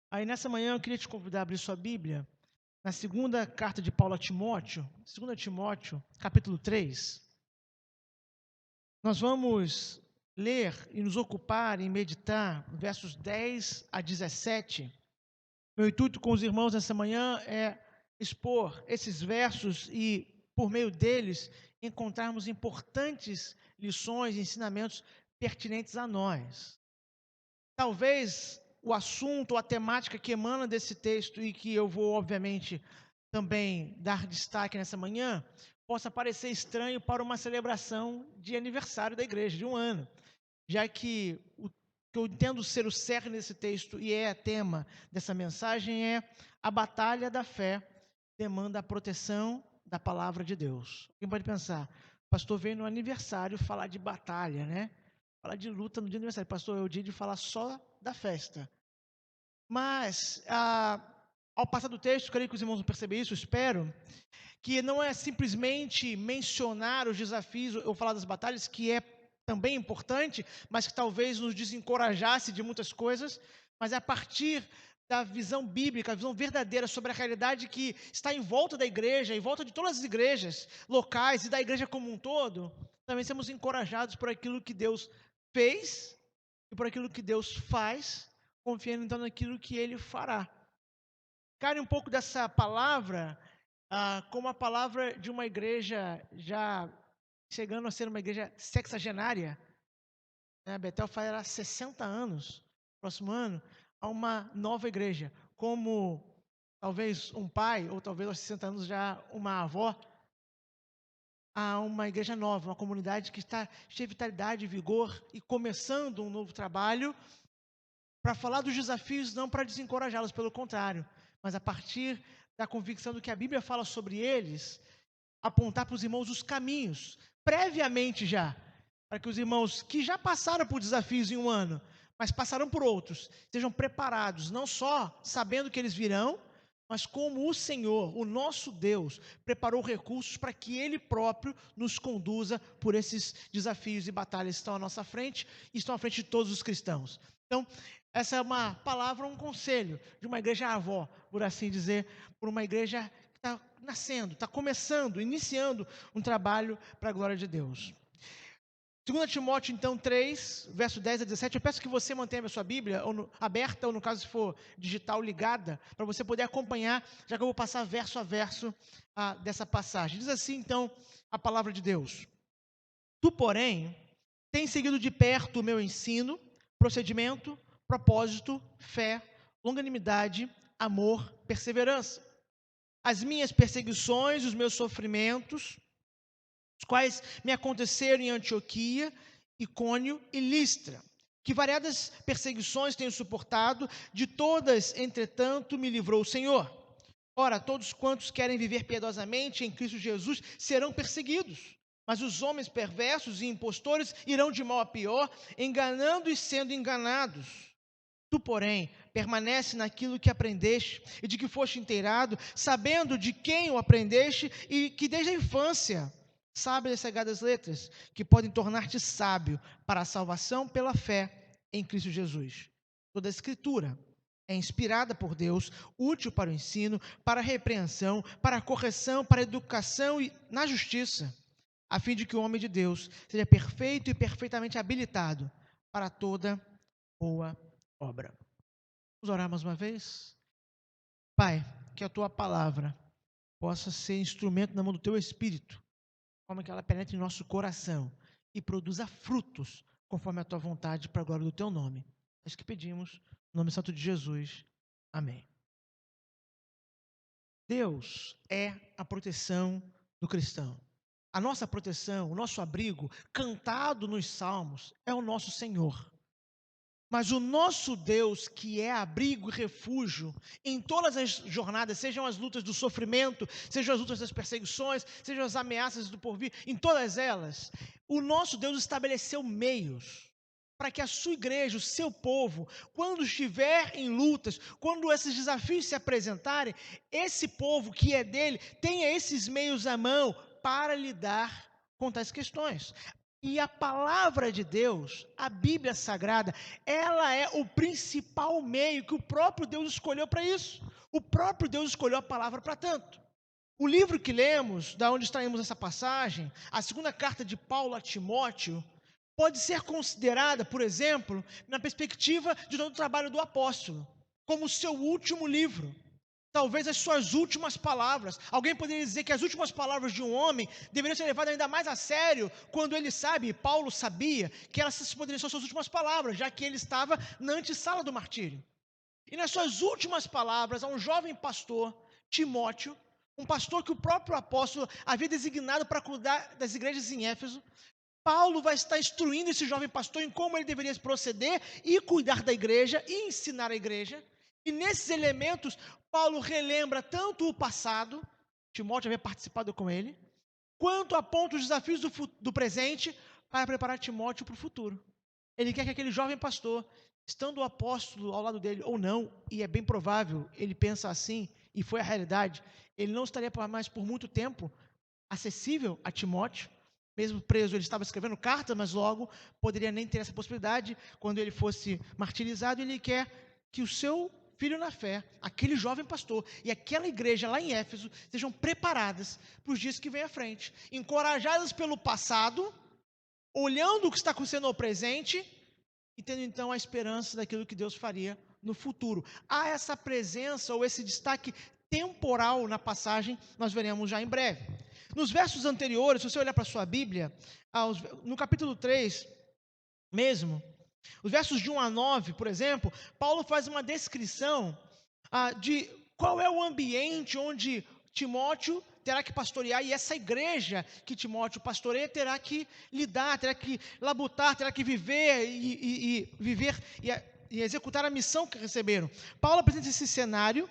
Aí nessa manhã eu queria te convidar a abrir sua Bíblia na segunda carta de Paulo a Timóteo, 2 Timóteo, capítulo 3. Nós vamos ler e nos ocupar em meditar versos 10 a 17. Meu intuito com os irmãos nessa manhã é expor esses versos e, por meio deles, encontrarmos importantes lições e ensinamentos pertinentes a nós. Talvez o assunto ou a temática que emana desse texto e que eu vou, obviamente, também dar destaque nessa manhã, possa parecer estranho para uma celebração de aniversário da igreja, de um ano, já que o que eu entendo ser o cerne desse texto e é tema dessa mensagem é a batalha da fé demanda a proteção da palavra de Deus. Quem pode pensar, o pastor veio no aniversário falar de batalha, né? Falar de luta no dia do aniversário. Pastor, é o dia de falar só da festa. Mas, ao passar do texto, creio que os irmãos vão perceber isso, espero, que não é simplesmente mencionar os desafios ou falar das batalhas, que é também importante, mas que talvez nos desencorajasse de muitas coisas, mas é a partir da visão bíblica, a visão verdadeira sobre a realidade que está em volta da igreja, em volta de todas as igrejas locais e da igreja como um todo, também sermos encorajados por aquilo que Deus fez e por aquilo que Deus faz, confiando então naquilo que Ele fará. Care um pouco dessa palavra como a palavra de uma igreja já chegando a ser uma igreja sexagenária, né? Betel fará 60 anos, próximo ano, a uma nova igreja, como talvez um pai, ou talvez aos 60 anos já uma avó, a uma igreja nova, uma comunidade que está cheia de vitalidade, vigor e começando um novo trabalho, para falar dos desafios, não para desencorajá-los, pelo contrário, mas a partir da convicção do que a Bíblia fala sobre eles, apontar para os irmãos os caminhos, previamente já, para que os irmãos que já passaram por desafios em um ano, mas passaram por outros, sejam preparados, não só sabendo que eles virão, mas como o Senhor, o nosso Deus, preparou recursos para que Ele próprio nos conduza por esses desafios e batalhas que estão à nossa frente e estão à frente de todos os cristãos. Então, essa é uma palavra, um conselho de uma igreja avó, por assim dizer, por uma igreja que está nascendo, está começando, iniciando um trabalho para a glória de Deus. 2 Timóteo, então, 3, verso 10 a 17, eu peço que você mantenha a sua Bíblia aberta, ou no caso, se for digital, ligada, para você poder acompanhar, já que eu vou passar verso a verso dessa passagem. Diz assim, então, a palavra de Deus. Tu, porém, tens seguido de perto o meu ensino, procedimento, propósito, fé, longanimidade, amor, perseverança. As minhas perseguições, os meus sofrimentos, os quais me aconteceram em Antioquia, Icônio e Listra, que variadas perseguições tenho suportado, de todas, entretanto, me livrou o Senhor. Ora, todos quantos querem viver piedosamente em Cristo Jesus serão perseguidos, mas os homens perversos e impostores irão de mal a pior, enganando e sendo enganados. Tu, porém, permanece naquilo que aprendeste e de que foste inteirado, sabendo de quem o aprendeste e que desde a infância sabes as sagradas letras, que podem tornar-te sábio para a salvação pela fé em Cristo Jesus. Toda a Escritura é inspirada por Deus, útil para o ensino, para a repreensão, para a correção, para a educação e na justiça, a fim de que o homem de Deus seja perfeito e perfeitamente habilitado para toda boa obra. Vamos orar mais uma vez? Pai, que a tua palavra possa ser instrumento na mão do teu Espírito, como que ela penetre em nosso coração e produza frutos conforme a tua vontade para a glória do teu nome. É isso que pedimos, no nome santo de Jesus. Amém. Deus é a proteção do cristão. A nossa proteção, o nosso abrigo, cantado nos salmos, é o nosso Senhor. Mas o nosso Deus, que é abrigo e refúgio em todas as jornadas, sejam as lutas do sofrimento, sejam as lutas das perseguições, sejam as ameaças do porvir, em todas elas, o nosso Deus estabeleceu meios para que a sua igreja, o seu povo, quando estiver em lutas, quando esses desafios se apresentarem, esse povo que é dele, tenha esses meios à mão para lidar com tais questões. E a palavra de Deus, a Bíblia Sagrada, ela é o principal meio que o próprio Deus escolheu para isso. O próprio Deus escolheu a palavra para tanto. O livro que lemos, da onde extraímos essa passagem, a segunda carta de Paulo a Timóteo, pode ser considerada, por exemplo, na perspectiva de todo o trabalho do apóstolo, como seu último livro. Talvez as suas últimas palavras. Alguém poderia dizer que as últimas palavras de um homem deveriam ser levadas ainda mais a sério quando ele sabe, Paulo sabia, que elas poderiam ser suas últimas palavras, já que ele estava na antessala do martírio. E nas suas últimas palavras, a um jovem pastor, Timóteo, um pastor que o próprio apóstolo havia designado para cuidar das igrejas em Éfeso, Paulo vai estar instruindo esse jovem pastor em como ele deveria proceder e cuidar da igreja e ensinar a igreja. E nesses elementos, Paulo relembra tanto o passado, Timóteo havia participado com ele, quanto aponta os desafios do presente para preparar Timóteo para o futuro. Ele quer que aquele jovem pastor, estando o apóstolo ao lado dele ou não, e é bem provável, ele pensa assim, e foi a realidade, ele não estaria mais por muito tempo acessível a Timóteo. Mesmo preso, ele estava escrevendo cartas, mas logo poderia nem ter essa possibilidade quando ele fosse martirizado. Ele quer que o seu filho na fé, aquele jovem pastor e aquela igreja lá em Éfeso sejam preparadas para os dias que vêm à frente, encorajadas pelo passado, olhando o que está acontecendo no presente e tendo então a esperança daquilo que Deus faria no futuro. Há essa presença ou esse destaque temporal na passagem, nós veremos já em breve. Nos versos anteriores, se você olhar para a sua Bíblia, no capítulo 3 mesmo, os versos de 1 a 9, por exemplo, Paulo faz uma descrição de qual é o ambiente onde Timóteo terá que pastorear, e essa igreja que Timóteo pastoreia terá que lidar, terá que labutar, terá que viver e executar a missão que receberam. Paulo apresenta esse cenário.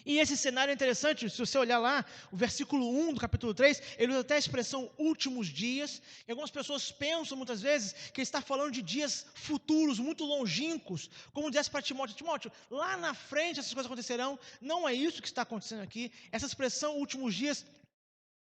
E esse cenário é interessante, se você olhar lá, o versículo 1 do capítulo 3, ele usa até a expressão últimos dias, e algumas pessoas pensam muitas vezes que ele está falando de dias futuros, muito longínquos, como disse para Timóteo, Timóteo, lá na frente essas coisas acontecerão. Não é isso que está acontecendo aqui. Essa expressão últimos dias,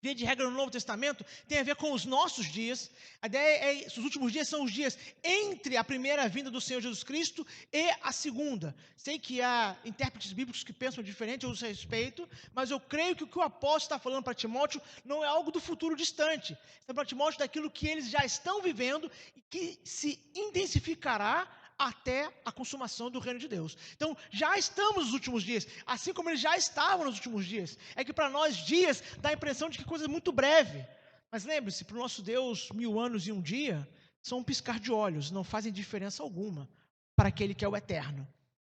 via de regra no Novo Testamento, tem a ver com os nossos dias. A ideia é que os últimos dias são os dias entre a primeira vinda do Senhor Jesus Cristo e a segunda. Sei que há intérpretes bíblicos que pensam diferente, eu os respeito, mas eu creio que o que o apóstolo está falando para Timóteo não é algo do futuro distante. Está para Timóteo daquilo que eles já estão vivendo e que se intensificará até a consumação do reino de Deus. Então, já estamos nos últimos dias, assim como eles já estavam nos últimos dias. É que para nós dias dá a impressão de que coisa muito breve. Mas lembre-se, para o nosso Deus, 1000 anos e um dia são um piscar de olhos, não fazem diferença alguma para aquele que é o eterno.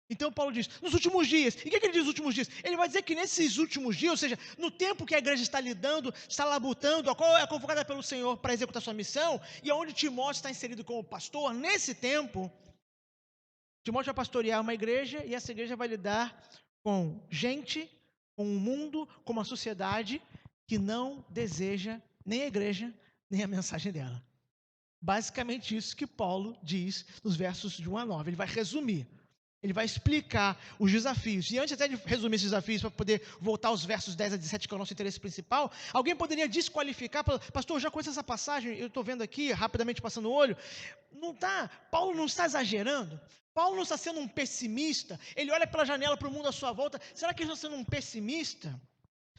Então Paulo diz, nos últimos dias. E o que ele diz nos últimos dias? Ele vai dizer que nesses últimos dias, ou seja, no tempo que a igreja está lidando, está labutando, a qual é convocada pelo Senhor para executar sua missão, e onde Timóteo está inserido como pastor, nesse tempo, Timóteo vai pastorear uma igreja e essa igreja vai lidar com gente, com o mundo, com uma sociedade que não deseja nem a igreja, nem a mensagem dela. Basicamente isso que Paulo diz nos versos de 1 a 9. Ele vai resumir, ele vai explicar os desafios. E antes até de resumir esses desafios, para poder voltar aos versos 10 a 17, que é o nosso interesse principal, alguém poderia desqualificar, pastor, eu já conheço essa passagem, eu estou vendo aqui, rapidamente passando o olho. Paulo não está exagerando. Paulo não está sendo um pessimista. Ele olha pela janela para o mundo à sua volta. Será que ele está sendo um pessimista?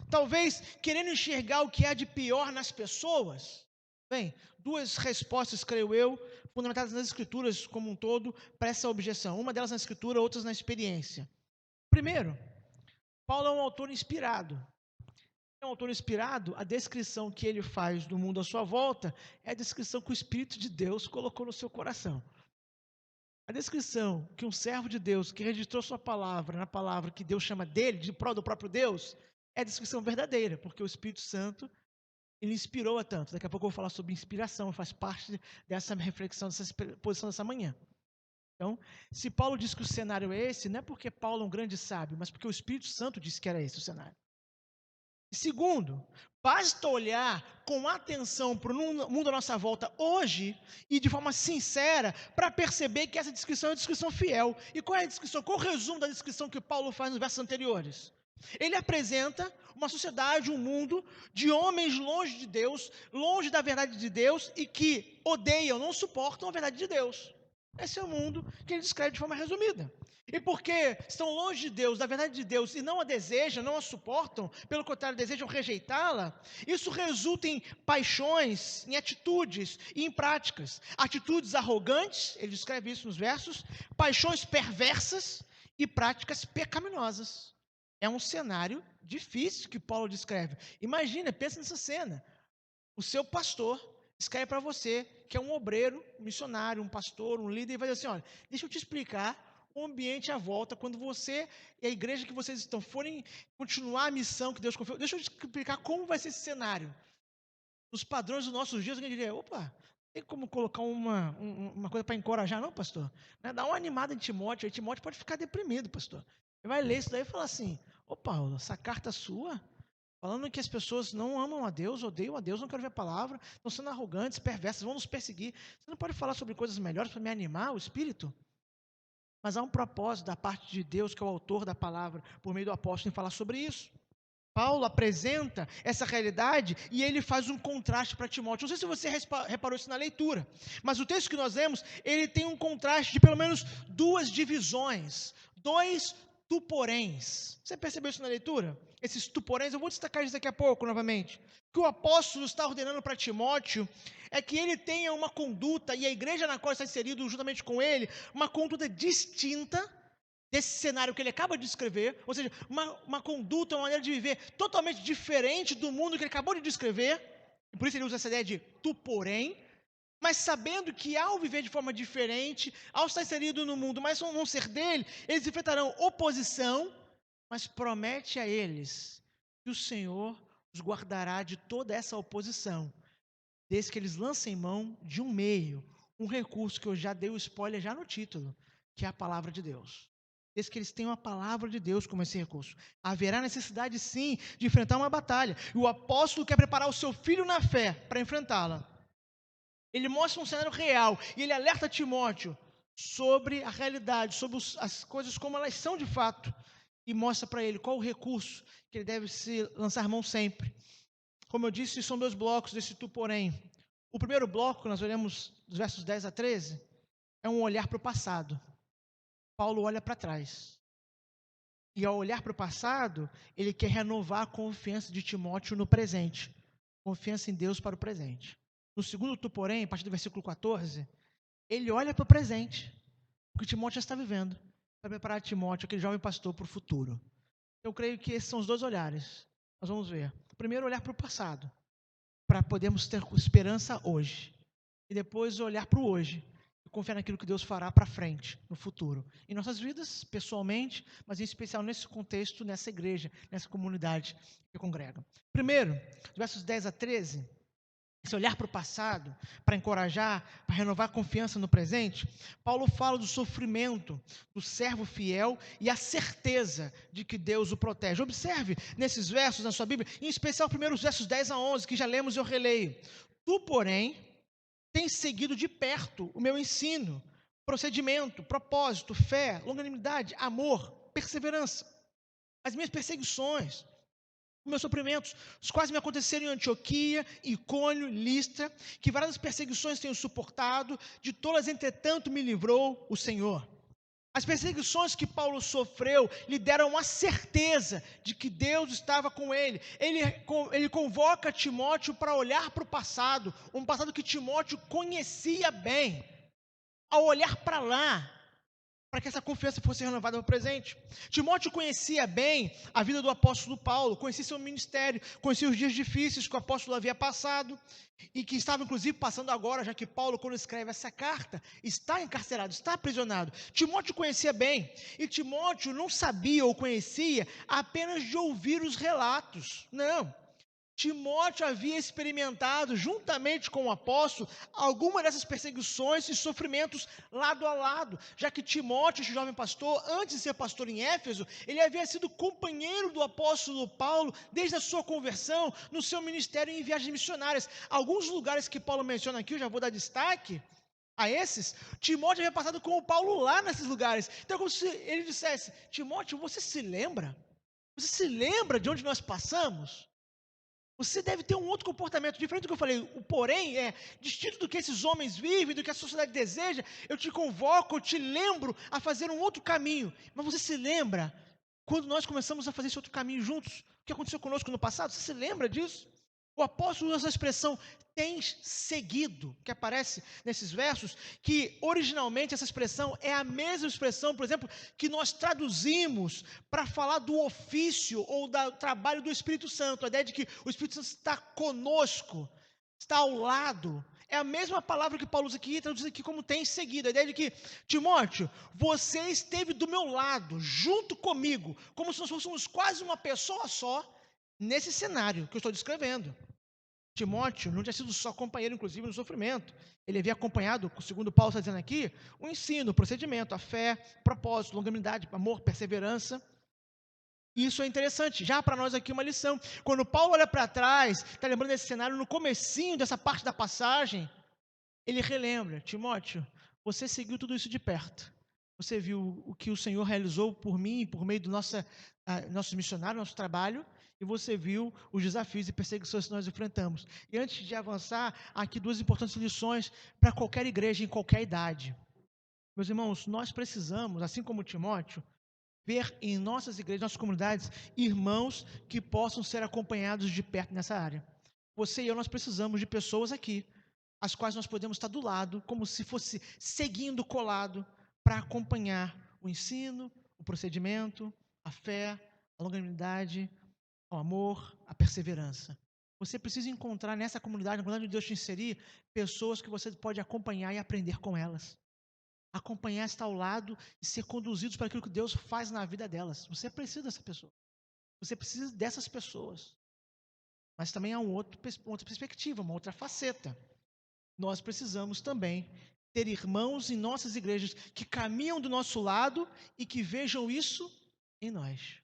Talvez querendo enxergar o que há de pior nas pessoas? Bem, duas respostas, creio eu, fundamentadas nas Escrituras como um todo, para essa objeção. Uma delas na Escritura, outras na experiência. Primeiro, Paulo é um autor inspirado. É um autor inspirado, a descrição que ele faz do mundo à sua volta é a descrição que o Espírito de Deus colocou no seu coração. A descrição que um servo de Deus, que registrou sua palavra, na palavra que Deus chama dele, do próprio Deus, é a descrição verdadeira, porque o Espírito Santo, ele inspirou a tanto. Daqui a pouco eu vou falar sobre inspiração, faz parte dessa reflexão, dessa posição dessa manhã. Então, se Paulo diz que o cenário é esse, não é porque Paulo é um grande sábio, mas porque o Espírito Santo disse que era esse o cenário. Segundo, basta olhar com atenção para o mundo à nossa volta hoje e de forma sincera para perceber que essa descrição é uma descrição fiel. E qual é a descrição? Qual é o resumo da descrição que Paulo faz nos versos anteriores? Ele apresenta uma sociedade, um mundo de homens longe de Deus, longe da verdade de Deus e que odeiam, não suportam a verdade de Deus. Esse é o mundo que ele descreve de forma resumida. E porque estão longe de Deus, da verdade de Deus, e não a desejam, não a suportam, pelo contrário, desejam rejeitá-la, isso resulta em paixões, em atitudes e em práticas. Atitudes arrogantes, ele descreve isso nos versos, paixões perversas e práticas pecaminosas. É um cenário difícil que Paulo descreve. Imagina, pensa nessa cena. O seu pastor escreve para você, que é um obreiro, um missionário, um pastor, um líder, e vai dizer assim: olha, deixa eu te explicar o ambiente à volta, quando você e a igreja que vocês estão forem continuar a missão que Deus confiou, deixa eu te explicar como vai ser esse cenário. Nos padrões dos nossos dias, alguém diria: opa, tem como colocar uma coisa para encorajar, não, pastor? Né? Dá uma animada em Timóteo, aí Timóteo pode ficar deprimido, pastor. Ele vai ler isso daí e falar assim: ô Paulo, essa carta sua, falando que as pessoas não amam a Deus, odeiam a Deus, não querem ver a palavra, estão sendo arrogantes, perversas, vão nos perseguir. Você não pode falar sobre coisas melhores para me animar o espírito? Mas há um propósito da parte de Deus, que é o autor da palavra, por meio do apóstolo, em falar sobre isso. Paulo apresenta essa realidade e ele faz um contraste para Timóteo. Não sei se você reparou isso na leitura, mas o texto que nós lemos, ele tem um contraste de pelo menos duas divisões, dois tuporéns. Você percebeu isso na leitura? Esses tuporéns, eu vou destacar isso daqui a pouco novamente. O que o apóstolo está ordenando para Timóteo é que ele tenha uma conduta, e a igreja na qual está inserido juntamente com ele, uma conduta distinta desse cenário que ele acaba de descrever, ou seja, uma conduta, uma maneira de viver totalmente diferente do mundo que ele acabou de descrever, e por isso ele usa essa ideia de tu porém, mas sabendo que ao viver de forma diferente, ao estar inserido no mundo, mas não ser dele, eles enfrentarão oposição, mas promete a eles que o Senhor os guardará de toda essa oposição, desde que eles lancem mão de um meio, um recurso que eu já dei o spoiler já no título, que é a palavra de Deus. Desde que eles tenham a palavra de Deus como esse recurso. Haverá necessidade, sim, de enfrentar uma batalha. E o apóstolo quer preparar o seu filho na fé para enfrentá-la. Ele mostra um cenário real e ele alerta Timóteo sobre a realidade, sobre as coisas como elas são de fato. E mostra para ele qual o recurso que ele deve se lançar mão sempre. Como eu disse, são dois blocos desse tu porém. O primeiro bloco, que nós olhamos dos versos 10 a 13, é um olhar para o passado. Paulo olha para trás. E ao olhar para o passado, ele quer renovar a confiança de Timóteo no presente. Confiança em Deus para o presente. No segundo tu, porém, a partir do versículo 14, ele olha para o presente, o que Timóteo já está vivendo, para preparar Timóteo, aquele jovem pastor, para o futuro. Eu creio que esses são os dois olhares. Nós vamos ver. Primeiro, olhar para o passado, para podermos ter esperança hoje. E depois olhar para o hoje, e confiar naquilo que Deus fará para frente, no futuro. Em nossas vidas, pessoalmente, mas em especial nesse contexto, nessa igreja, nessa comunidade que congrega. Primeiro, versos 10 a 13, esse olhar para o passado, para encorajar, para renovar a confiança no presente, Paulo fala do sofrimento do servo fiel e a certeza de que Deus o protege. Observe nesses versos na sua Bíblia, em especial primeiros versos 10 a 11, que já lemos e eu releio. Tu, porém, tens seguido de perto o meu ensino, procedimento, propósito, fé, longanimidade, amor, perseverança. As minhas perseguições, meus sofrimentos, os quais me aconteceram em Antioquia, Icônio, Listra, que várias perseguições tenho suportado, de todas, entretanto, me livrou o Senhor. As perseguições que Paulo sofreu lhe deram a certeza de que Deus estava com ele. Ele convoca Timóteo para olhar para o passado, um passado que Timóteo conhecia bem. Ao olhar para lá, para que essa confiança fosse renovada no presente. Timóteo conhecia bem a vida do apóstolo Paulo, conhecia seu ministério, conhecia os dias difíceis que o apóstolo havia passado e que estava inclusive passando agora, já que Paulo, quando escreve essa carta, está encarcerado, está aprisionado. Timóteo conhecia bem, e Timóteo não sabia ou conhecia apenas de ouvir os relatos, não. Timóteo havia experimentado, juntamente com o apóstolo, alguma dessas perseguições e sofrimentos lado a lado, já que Timóteo, esse jovem pastor, antes de ser pastor em Éfeso, ele havia sido companheiro do apóstolo Paulo desde a sua conversão, no seu ministério em viagens missionárias. Alguns lugares que Paulo menciona aqui, eu já vou dar destaque a esses, Timóteo havia passado com o Paulo lá nesses lugares. Então é como se ele dissesse: Timóteo, você se lembra Você se lembra de onde nós passamos? Você deve ter um outro comportamento, diferente do que eu falei. O porém é, distinto do que esses homens vivem, do que a sociedade deseja, eu te convoco, eu te lembro a fazer um outro caminho. Mas você se lembra, quando nós começamos a fazer esse outro caminho juntos, o que aconteceu conosco no passado? Você se lembra disso? O apóstolo usa essa expressão, tens seguido, que aparece nesses versos, que originalmente essa expressão é a mesma expressão, por exemplo, que nós traduzimos para falar do ofício ou do trabalho do Espírito Santo. A ideia de que o Espírito Santo está conosco, está ao lado. É a mesma palavra que Paulo usa aqui, traduz aqui como tem seguido. A ideia de que, Timóteo, você esteve do meu lado, junto comigo, como se nós fôssemos quase uma pessoa só, nesse cenário que eu estou descrevendo. Timóteo não tinha sido só companheiro, inclusive, no sofrimento. Ele havia acompanhado, segundo Paulo está dizendo aqui, o ensino, o procedimento, a fé, propósito, longanimidade, amor, perseverança. Isso é interessante, já para nós aqui uma lição. Quando Paulo olha para trás, está lembrando desse cenário, no comecinho dessa parte da passagem, ele relembra, Timóteo, você seguiu tudo isso de perto. Você viu o que o Senhor realizou por mim, por meio do nossos missionários, nosso trabalho, e você viu os desafios e perseguições que nós enfrentamos. E antes de avançar, aqui duas importantes lições para qualquer igreja, em qualquer idade. Meus irmãos, nós precisamos, assim como Timóteo, ver em nossas igrejas, nossas comunidades, irmãos que possam ser acompanhados de perto nessa área. Você e eu, nós precisamos de pessoas aqui, as quais nós podemos estar do lado, como se fosse seguindo, colado, para acompanhar o ensino, o procedimento, a fé, a longanimidade, o amor, a perseverança. Você precisa encontrar nessa comunidade, na comunidade de Deus te inserir, pessoas que você pode acompanhar e aprender com elas. Acompanhar, estar ao lado e ser conduzidos para aquilo que Deus faz na vida delas. Você precisa dessa pessoa. Você precisa dessas pessoas. Mas também há uma outra perspectiva, uma outra faceta. Nós precisamos também ter irmãos em nossas igrejas que caminham do nosso lado e que vejam isso em nós.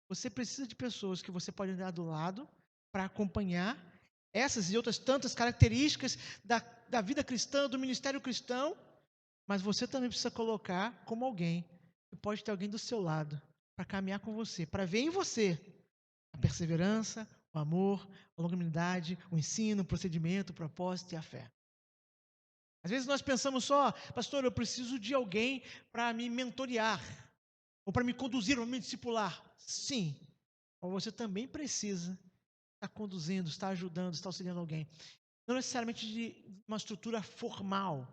Você precisa de pessoas que você pode andar do lado para acompanhar essas e outras tantas características da vida cristã, do ministério cristão, mas você também precisa colocar como alguém que pode ter alguém do seu lado para caminhar com você, para ver em você a perseverança, o amor, a longanimidade, o ensino, o procedimento, o propósito e a fé. Às vezes nós pensamos só, pastor, eu preciso de alguém para me mentorear, ou para me conduzir, ou me discipular. Sim, mas você também precisa estar conduzindo, estar ajudando, estar auxiliando alguém. Não necessariamente de uma estrutura formal,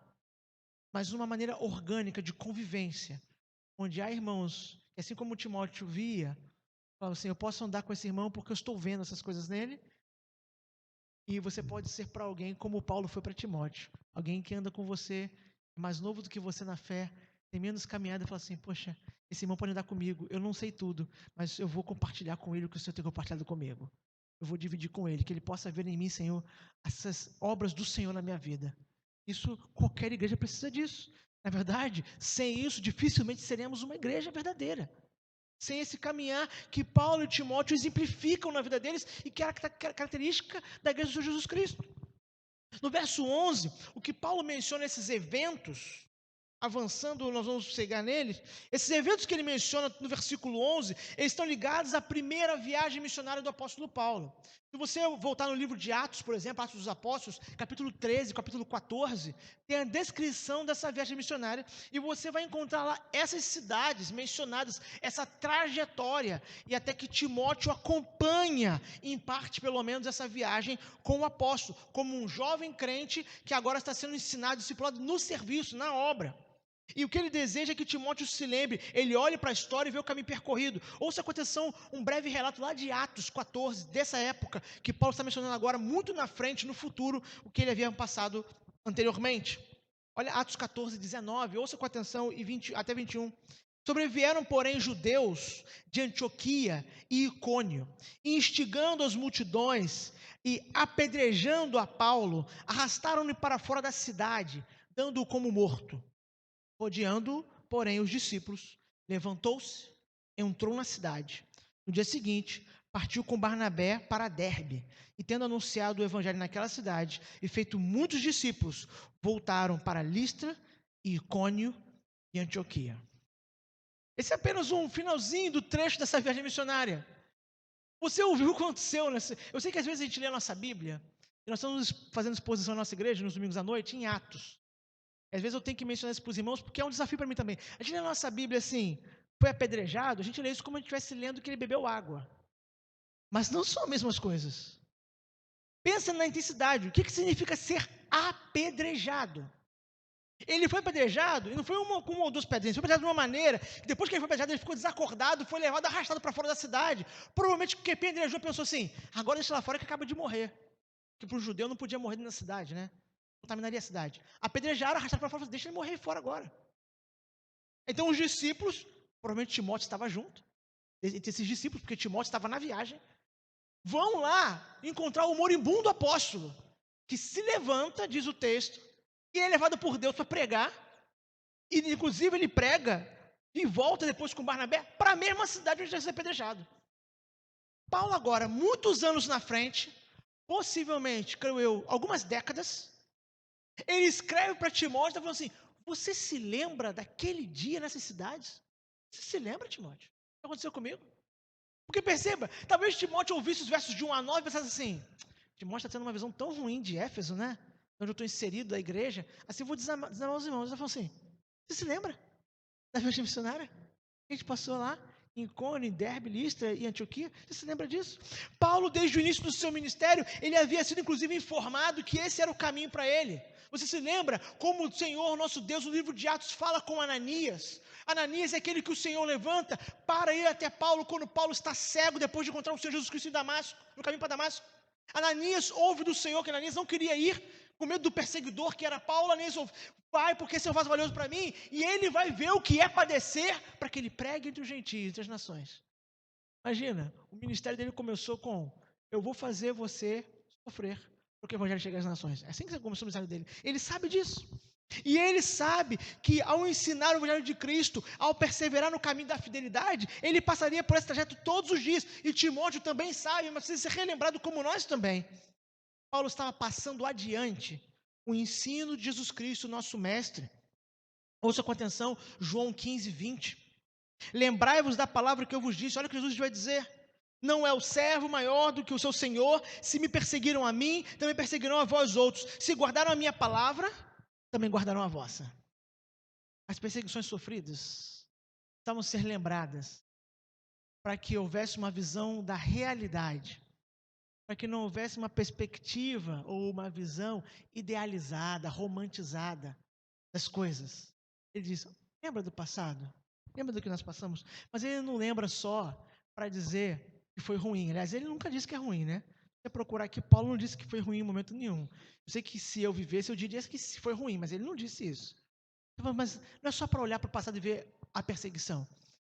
mas de uma maneira orgânica, de convivência, onde há irmãos, que assim como o Timóteo via, falava assim, eu posso andar com esse irmão porque eu estou vendo essas coisas nele, e você pode ser para alguém como Paulo foi para Timóteo, alguém que anda com você, mais novo do que você na fé, tem menos caminhada, e fala assim, poxa, esse irmão pode andar comigo, eu não sei tudo, mas eu vou compartilhar com ele o que o Senhor tem compartilhado comigo. Eu vou dividir com ele, que ele possa ver em mim, Senhor, essas obras do Senhor na minha vida. Isso, qualquer igreja precisa disso. Na verdade, sem isso, dificilmente seremos uma igreja verdadeira. Sem esse caminhar que Paulo e Timóteo exemplificam na vida deles e que é a característica da igreja do Senhor Jesus Cristo. No verso 11, o que Paulo menciona esses eventos, avançando, nós vamos chegar neles, esses eventos que ele menciona no versículo 11, eles estão ligados à primeira viagem missionária do apóstolo Paulo. Se você voltar no livro de Atos, por exemplo, Atos dos Apóstolos, capítulo 13, capítulo 14, tem a descrição dessa viagem missionária, e você vai encontrar lá essas cidades mencionadas, essa trajetória, e até que Timóteo acompanha, em parte pelo menos, essa viagem com o apóstolo, como um jovem crente que agora está sendo ensinado, discipulado no serviço, na obra. E o que ele deseja é que Timóteo se lembre, ele olhe para a história e vê o caminho percorrido. Ouça com atenção um breve relato lá de Atos 14, dessa época, que Paulo está mencionando agora, muito na frente, no futuro, o que ele havia passado anteriormente. Olha Atos 14, 19, ouça com atenção e 20, até 21. Sobrevieram, porém, judeus de Antioquia e Icônio, instigando as multidões e apedrejando a Paulo, arrastaram-no para fora da cidade, dando-o como morto. Rodeando, porém, os discípulos, levantou-se, entrou na cidade. No dia seguinte, partiu com Barnabé para Derbe, e tendo anunciado o evangelho naquela cidade e feito muitos discípulos, voltaram para Listra, Icônio e Antioquia. Esse é apenas um finalzinho do trecho dessa viagem missionária. Você ouviu o que aconteceu? Eu sei que às vezes a gente lê a nossa Bíblia, e nós estamos fazendo exposição na nossa igreja, nos domingos à noite, em Atos. E às vezes eu tenho que mencionar isso para os irmãos, porque é um desafio para mim também. A gente lê a nossa Bíblia assim, foi apedrejado, a gente lê isso como se a gente estivesse lendo que ele bebeu água. Mas não são as mesmas coisas. Pensa na intensidade. O que significa ser apedrejado? Ele foi apedrejado, e não foi com uma ou duas pedrinhas, foi apedrejado de uma maneira, que depois que ele foi apedrejado, ele ficou desacordado, foi levado, arrastado para fora da cidade. Provavelmente quem apedrejou pensou assim, agora deixa lá fora que acaba de morrer. Porque para o judeu não podia morrer na cidade, né? Contaminaria a cidade. Apedrejaram, arrastaram para fora, deixa ele morrer fora agora. Então os discípulos, provavelmente Timóteo estava junto, entre esses discípulos, porque Timóteo estava na viagem, vão lá encontrar o moribundo apóstolo, que se levanta, diz o texto, e é levado por Deus para pregar, e inclusive ele prega e volta depois com Barnabé para a mesma cidade onde ele vai ser apedrejado. Paulo agora, muitos anos na frente, possivelmente, creio eu, algumas décadas, ele escreve para Timóteo, falando assim, você se lembra daquele dia nessas cidades? Você se lembra, Timóteo? O que aconteceu comigo? Porque perceba, talvez Timóteo ouvisse os versos de 1 a 9 e pensasse assim, Timóteo está tendo uma visão tão ruim de Éfeso, né? Onde eu estou inserido da igreja, assim eu vou desanimar os irmãos. Ele falou assim, você se lembra da viagem missionária? A gente passou lá em Icônio, em Derbe, Listra e Antioquia. Você se lembra disso? Paulo, desde o início do seu ministério, ele havia sido inclusive informado que esse era o caminho para ele. Você se lembra como o Senhor, nosso Deus, no livro de Atos, fala com Ananias? Ananias é aquele que o Senhor levanta para ir até Paulo quando Paulo está cego depois de encontrar o Senhor Jesus Cristo em Damasco, no caminho para Damasco. Ananias ouve do Senhor que Ananias não queria ir, com medo do perseguidor que era Paulo. Ananias ouve, vai, porque esse é um vaso valioso para mim, e ele vai ver o que é padecer, para que ele pregue entre os gentios, entre as nações. Imagina, o ministério dele começou com, eu vou fazer você sofrer, porque o evangelho chega às nações. É assim que começou o ministério dele. Ele sabe disso. E ele sabe que ao ensinar o evangelho de Cristo, ao perseverar no caminho da fidelidade, ele passaria por esse trajeto todos os dias. E Timóteo também sabe, mas precisa ser relembrado como nós também. Paulo estava passando adiante o ensino de Jesus Cristo, nosso mestre. Ouça com atenção, João 15, 20. Lembrai-vos da palavra que eu vos disse. Olha o que Jesus vai dizer. Não é o servo maior do que o seu senhor. Se me perseguiram a mim, também perseguirão a vós outros. Se guardaram a minha palavra, também guardarão a vossa. As perseguições sofridas estavam a ser lembradas para que houvesse uma visão da realidade, para que não houvesse uma perspectiva ou uma visão idealizada, romantizada das coisas. Ele diz, lembra do passado? Lembra do que nós passamos? Mas ele não lembra só para dizer que foi ruim. Aliás, ele nunca disse que é ruim, né? Se você procurar aqui, Paulo não disse que foi ruim em momento nenhum. Eu sei que se eu vivesse, eu diria que foi ruim, mas ele não disse isso. Mas não é só para olhar para o passado e ver a perseguição,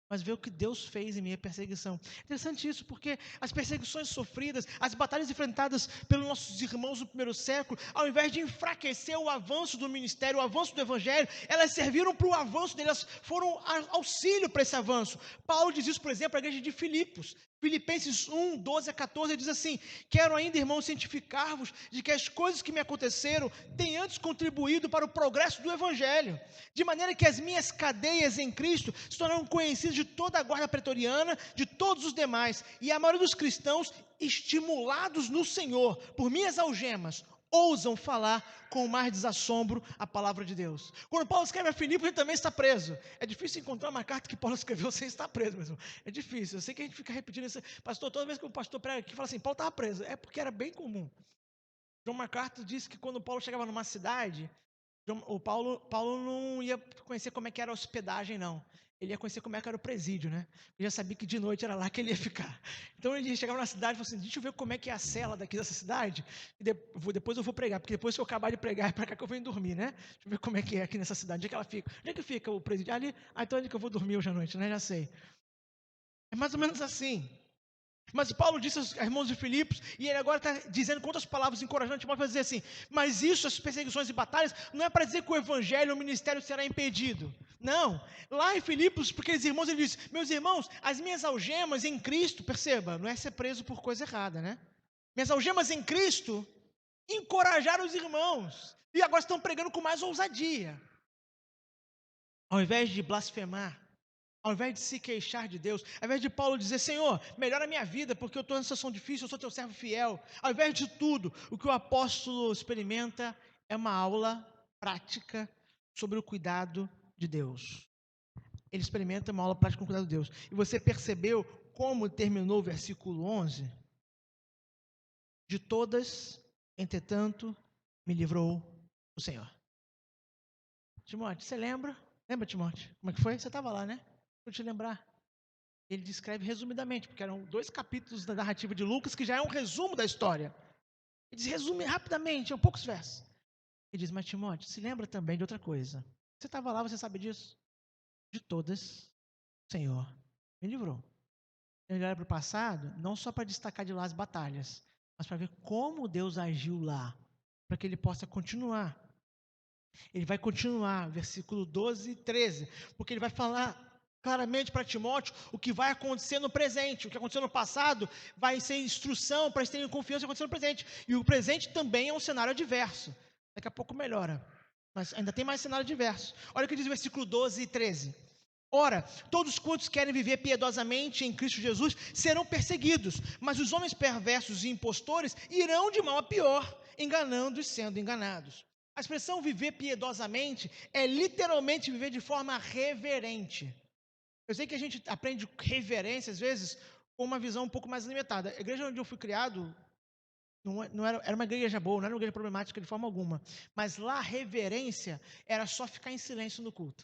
mas ver o que Deus fez em minha perseguição. Interessante isso, porque as perseguições sofridas, as batalhas enfrentadas pelos nossos irmãos no primeiro século, ao invés de enfraquecer o avanço do ministério, o avanço do evangelho, elas serviram para o avanço deles, foram auxílio para esse avanço. Paulo diz isso, por exemplo, à igreja de Filipos. Filipenses 1, 12 a 14, ele diz assim, quero ainda, irmãos, cientificar-vos de que as coisas que me aconteceram têm antes contribuído para o progresso do evangelho, de maneira que as minhas cadeias em Cristo se tornaram conhecidas de toda a guarda pretoriana, de todos os demais, e a maioria dos cristãos, estimulados no Senhor por minhas algemas, ousam falar com mais desassombro a palavra de Deus. Quando Paulo escreve a Filipos, ele também está preso. É difícil encontrar uma carta que Paulo escreveu sem estar preso mesmo. É difícil. Eu sei que a gente fica repetindo isso. Pastor, toda vez que o pastor prega aqui, fala assim, Paulo estava preso. É porque era bem comum. João MacArthur disse que quando Paulo chegava numa cidade, Paulo não ia conhecer como é que era a hospedagem, não. Ele ia conhecer como é que era o presídio, né? Ele já sabia que de noite era lá que ele ia ficar. Então ele chegava na cidade e falou assim, deixa eu ver como é que é a cela daqui dessa cidade, e depois eu vou pregar, porque depois que eu acabar de pregar, é para cá que eu venho dormir, né? Deixa eu ver como é que é aqui nessa cidade, onde é que ela fica? Onde é que fica o presídio? Ali, então onde é que eu vou dormir hoje à noite, né? Já sei. É mais ou menos assim. Mas Paulo disse aos irmãos de Filipos, e ele agora está dizendo com outras palavras encorajantes, para dizer assim, mas isso, as perseguições e batalhas, não é para dizer que o evangelho, o ministério será impedido. Não, lá em Filipos, porque aqueles irmãos, ele diz, meus irmãos, as minhas algemas em Cristo, perceba, não é ser preso por coisa errada, né? Minhas algemas em Cristo encorajaram os irmãos, e agora estão pregando com mais ousadia. Ao invés de blasfemar, Ao invés de se queixar de Deus, ao invés de Paulo dizer, Senhor, melhora a minha vida, porque eu estou nessa situação difícil, eu sou teu servo fiel. Ao invés de tudo, o que o apóstolo experimenta é uma aula prática sobre o cuidado de Deus. Ele experimenta uma aula prática com o cuidado de Deus. E você percebeu como terminou o versículo 11? De todas, entretanto, me livrou o Senhor. Timóteo, você lembra? Lembra, Timóteo? Como é que foi? Você estava lá, né? Vou te lembrar. Ele descreve resumidamente, porque eram 2 capítulos da narrativa de Lucas, que já é um resumo da história. Ele diz, resume rapidamente, são poucos versos. Ele diz, mas Timóteo, se lembra também de outra coisa. Você estava lá, você sabe disso? De todas, o Senhor me livrou. Ele olha para o passado, não só para destacar de lá as batalhas, mas para ver como Deus agiu lá, para que ele possa continuar. Ele vai continuar, versículo 12 e 13, porque ele vai falar claramente para Timóteo o que vai acontecer no presente. O que aconteceu no passado vai ser instrução para eles terem confiança no que aconteceu no presente. E o presente também é um cenário adverso. Daqui a pouco melhora, mas ainda tem mais cenário adverso. Olha o que diz o versículo 12 e 13. Ora, todos quantos querem viver piedosamente em Cristo Jesus serão perseguidos, mas os homens perversos e impostores irão de mal a pior, enganando e sendo enganados. A expressão viver piedosamente é literalmente viver de forma reverente. Eu sei que a gente aprende reverência, às vezes, com uma visão um pouco mais limitada. A igreja onde eu fui criado não era uma igreja boa, não era uma igreja problemática de forma alguma. Mas lá, reverência era só ficar em silêncio no culto.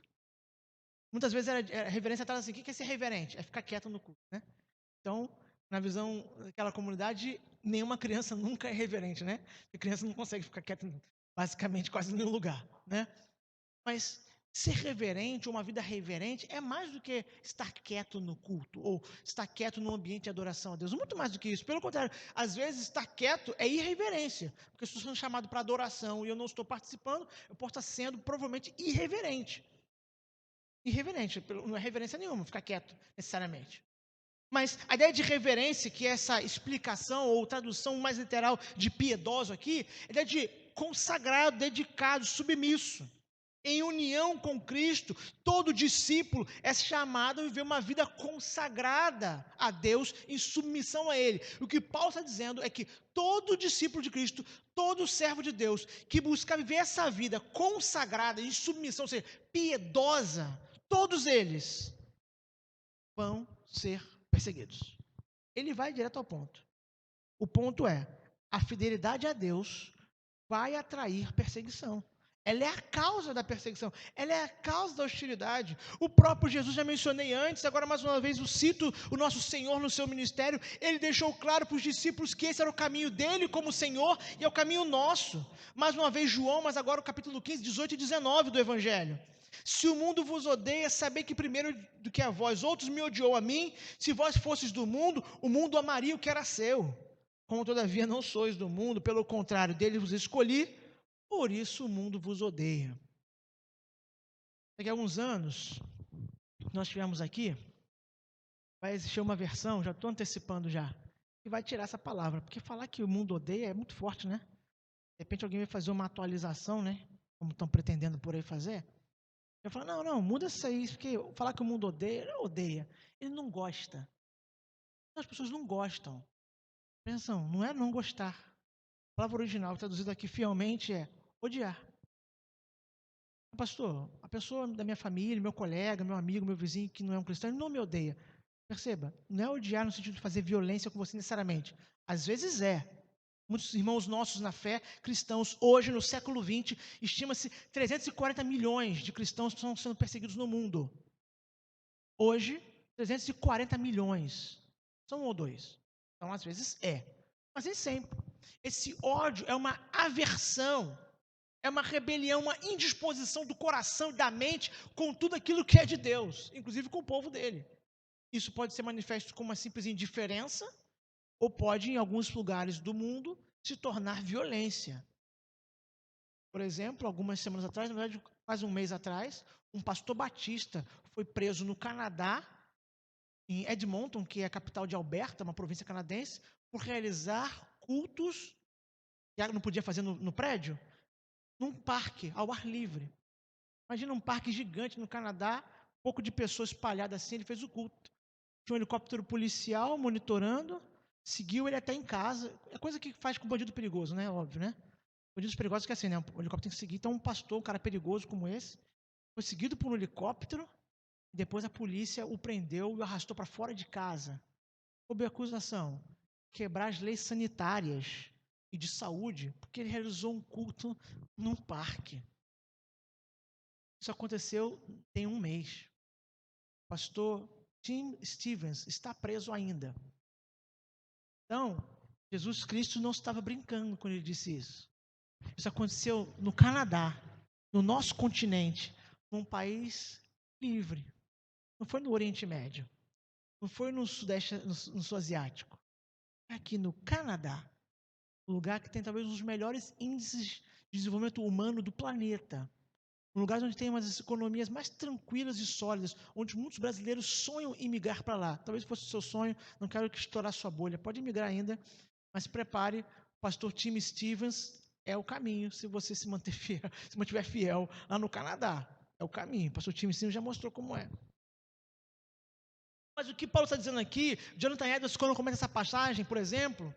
Muitas vezes a reverência estava assim, o que é ser reverente? É ficar quieto no culto, né? Então, na visão daquela comunidade, nenhuma criança nunca é reverente, né? Porque criança não consegue ficar quieta basicamente quase em nenhum lugar, né? Mas ser reverente, ou uma vida reverente, é mais do que estar quieto no culto, ou estar quieto no ambiente de adoração a Deus. Muito mais do que isso. Pelo contrário, às vezes estar quieto é irreverência, porque eu estou sendo chamado para adoração e eu não estou participando, eu posso estar sendo provavelmente irreverente. Irreverente, não é reverência nenhuma, ficar quieto, necessariamente. Mas a ideia de reverência, que é essa explicação ou tradução mais literal de piedoso aqui, é a ideia de consagrado, dedicado, submisso. Em união com Cristo, todo discípulo é chamado a viver uma vida consagrada a Deus, em submissão a Ele. O que Paulo está dizendo é que todo discípulo de Cristo, todo servo de Deus, que buscar viver essa vida consagrada, em submissão, ou seja, piedosa, todos eles vão ser perseguidos. Ele vai direto ao ponto. O ponto é, a fidelidade a Deus vai atrair perseguição. Ela é a causa da perseguição, ela é a causa da hostilidade. O próprio Jesus, já mencionei antes, agora mais uma vez eu cito o nosso Senhor no seu ministério. Ele deixou claro para os discípulos que esse era o caminho dele como Senhor e é o caminho nosso. Mais uma vez João, mas agora o capítulo 15, 18 e 19 do Evangelho. Se o mundo vos odeia, sabei que primeiro do que a vós outros me odiou a mim. Se vós fosseis do mundo, o mundo amaria o que era seu. Como todavia não sois do mundo, pelo contrário, dele vos escolhi, por isso o mundo vos odeia. Daqui a alguns anos, nós tivemos aqui, vai existir uma versão, já estou antecipando já, que vai tirar essa palavra, porque falar que o mundo odeia é muito forte, né? De repente alguém vai fazer uma atualização, né? Como estão pretendendo por aí fazer. Eu falo, não, muda isso aí, porque falar que o mundo odeia, ele odeia, ele não gosta. As pessoas não gostam. Atenção, não é não gostar. A palavra original, traduzida aqui fielmente, é odiar. Pastor, a pessoa da minha família, meu colega, meu amigo, meu vizinho, que não é um cristão, ele não me odeia. Perceba, não é odiar no sentido de fazer violência com você necessariamente. Às vezes é. Muitos irmãos nossos na fé, cristãos, hoje no século XX, estima-se 340 milhões de cristãos que estão sendo perseguidos no mundo. Hoje, 340 milhões. São um ou dois. Então, às vezes é. Mas nem sempre. Esse ódio é uma aversão, é uma rebelião, uma indisposição do coração e da mente com tudo aquilo que é de Deus, inclusive com o povo dele. Isso pode ser manifesto como uma simples indiferença, ou pode, em alguns lugares do mundo, se tornar violência. Por exemplo, algumas semanas atrás, na verdade, quase um mês atrás, um pastor batista foi preso no Canadá, em Edmonton, que é a capital de Alberta, uma província canadense, por realizar cultos, que não podia fazer no prédio, num parque, ao ar livre. Imagina um parque gigante no Canadá, pouco de pessoas espalhadas assim, ele fez o culto. Tinha um helicóptero policial monitorando, seguiu ele até em casa. É coisa que faz com bandido perigoso, né? Óbvio, né? Bandidos perigosos que é assim, né? O helicóptero tem que seguir. Então, um pastor, um cara perigoso como esse, foi seguido por um helicóptero, e depois a polícia o prendeu e o arrastou para fora de casa. Sob a acusação: quebrar as leis sanitárias e de saúde, porque ele realizou um culto num parque. Isso aconteceu tem um mês. O pastor Tim Stevens está preso ainda. Então, Jesus Cristo não estava brincando quando ele disse isso. Isso aconteceu no Canadá, no nosso continente, num país livre. Não foi no Oriente Médio. Não foi no Sudeste, no Sul Asiático. É aqui no Canadá. Um lugar que tem talvez um dos melhores índices de desenvolvimento humano do planeta. Um lugar onde tem umas economias mais tranquilas e sólidas, onde muitos brasileiros sonham em migrar para lá. Talvez fosse o seu sonho, não quero estourar sua bolha. Pode migrar ainda, mas se prepare, o pastor Tim Stevens é o caminho, se você se manter fiel, se mantiver fiel lá no Canadá. É o caminho. O pastor Tim Stevens já mostrou como é. Mas o que Paulo está dizendo aqui, Jonathan Edwards, quando começa essa passagem, por exemplo,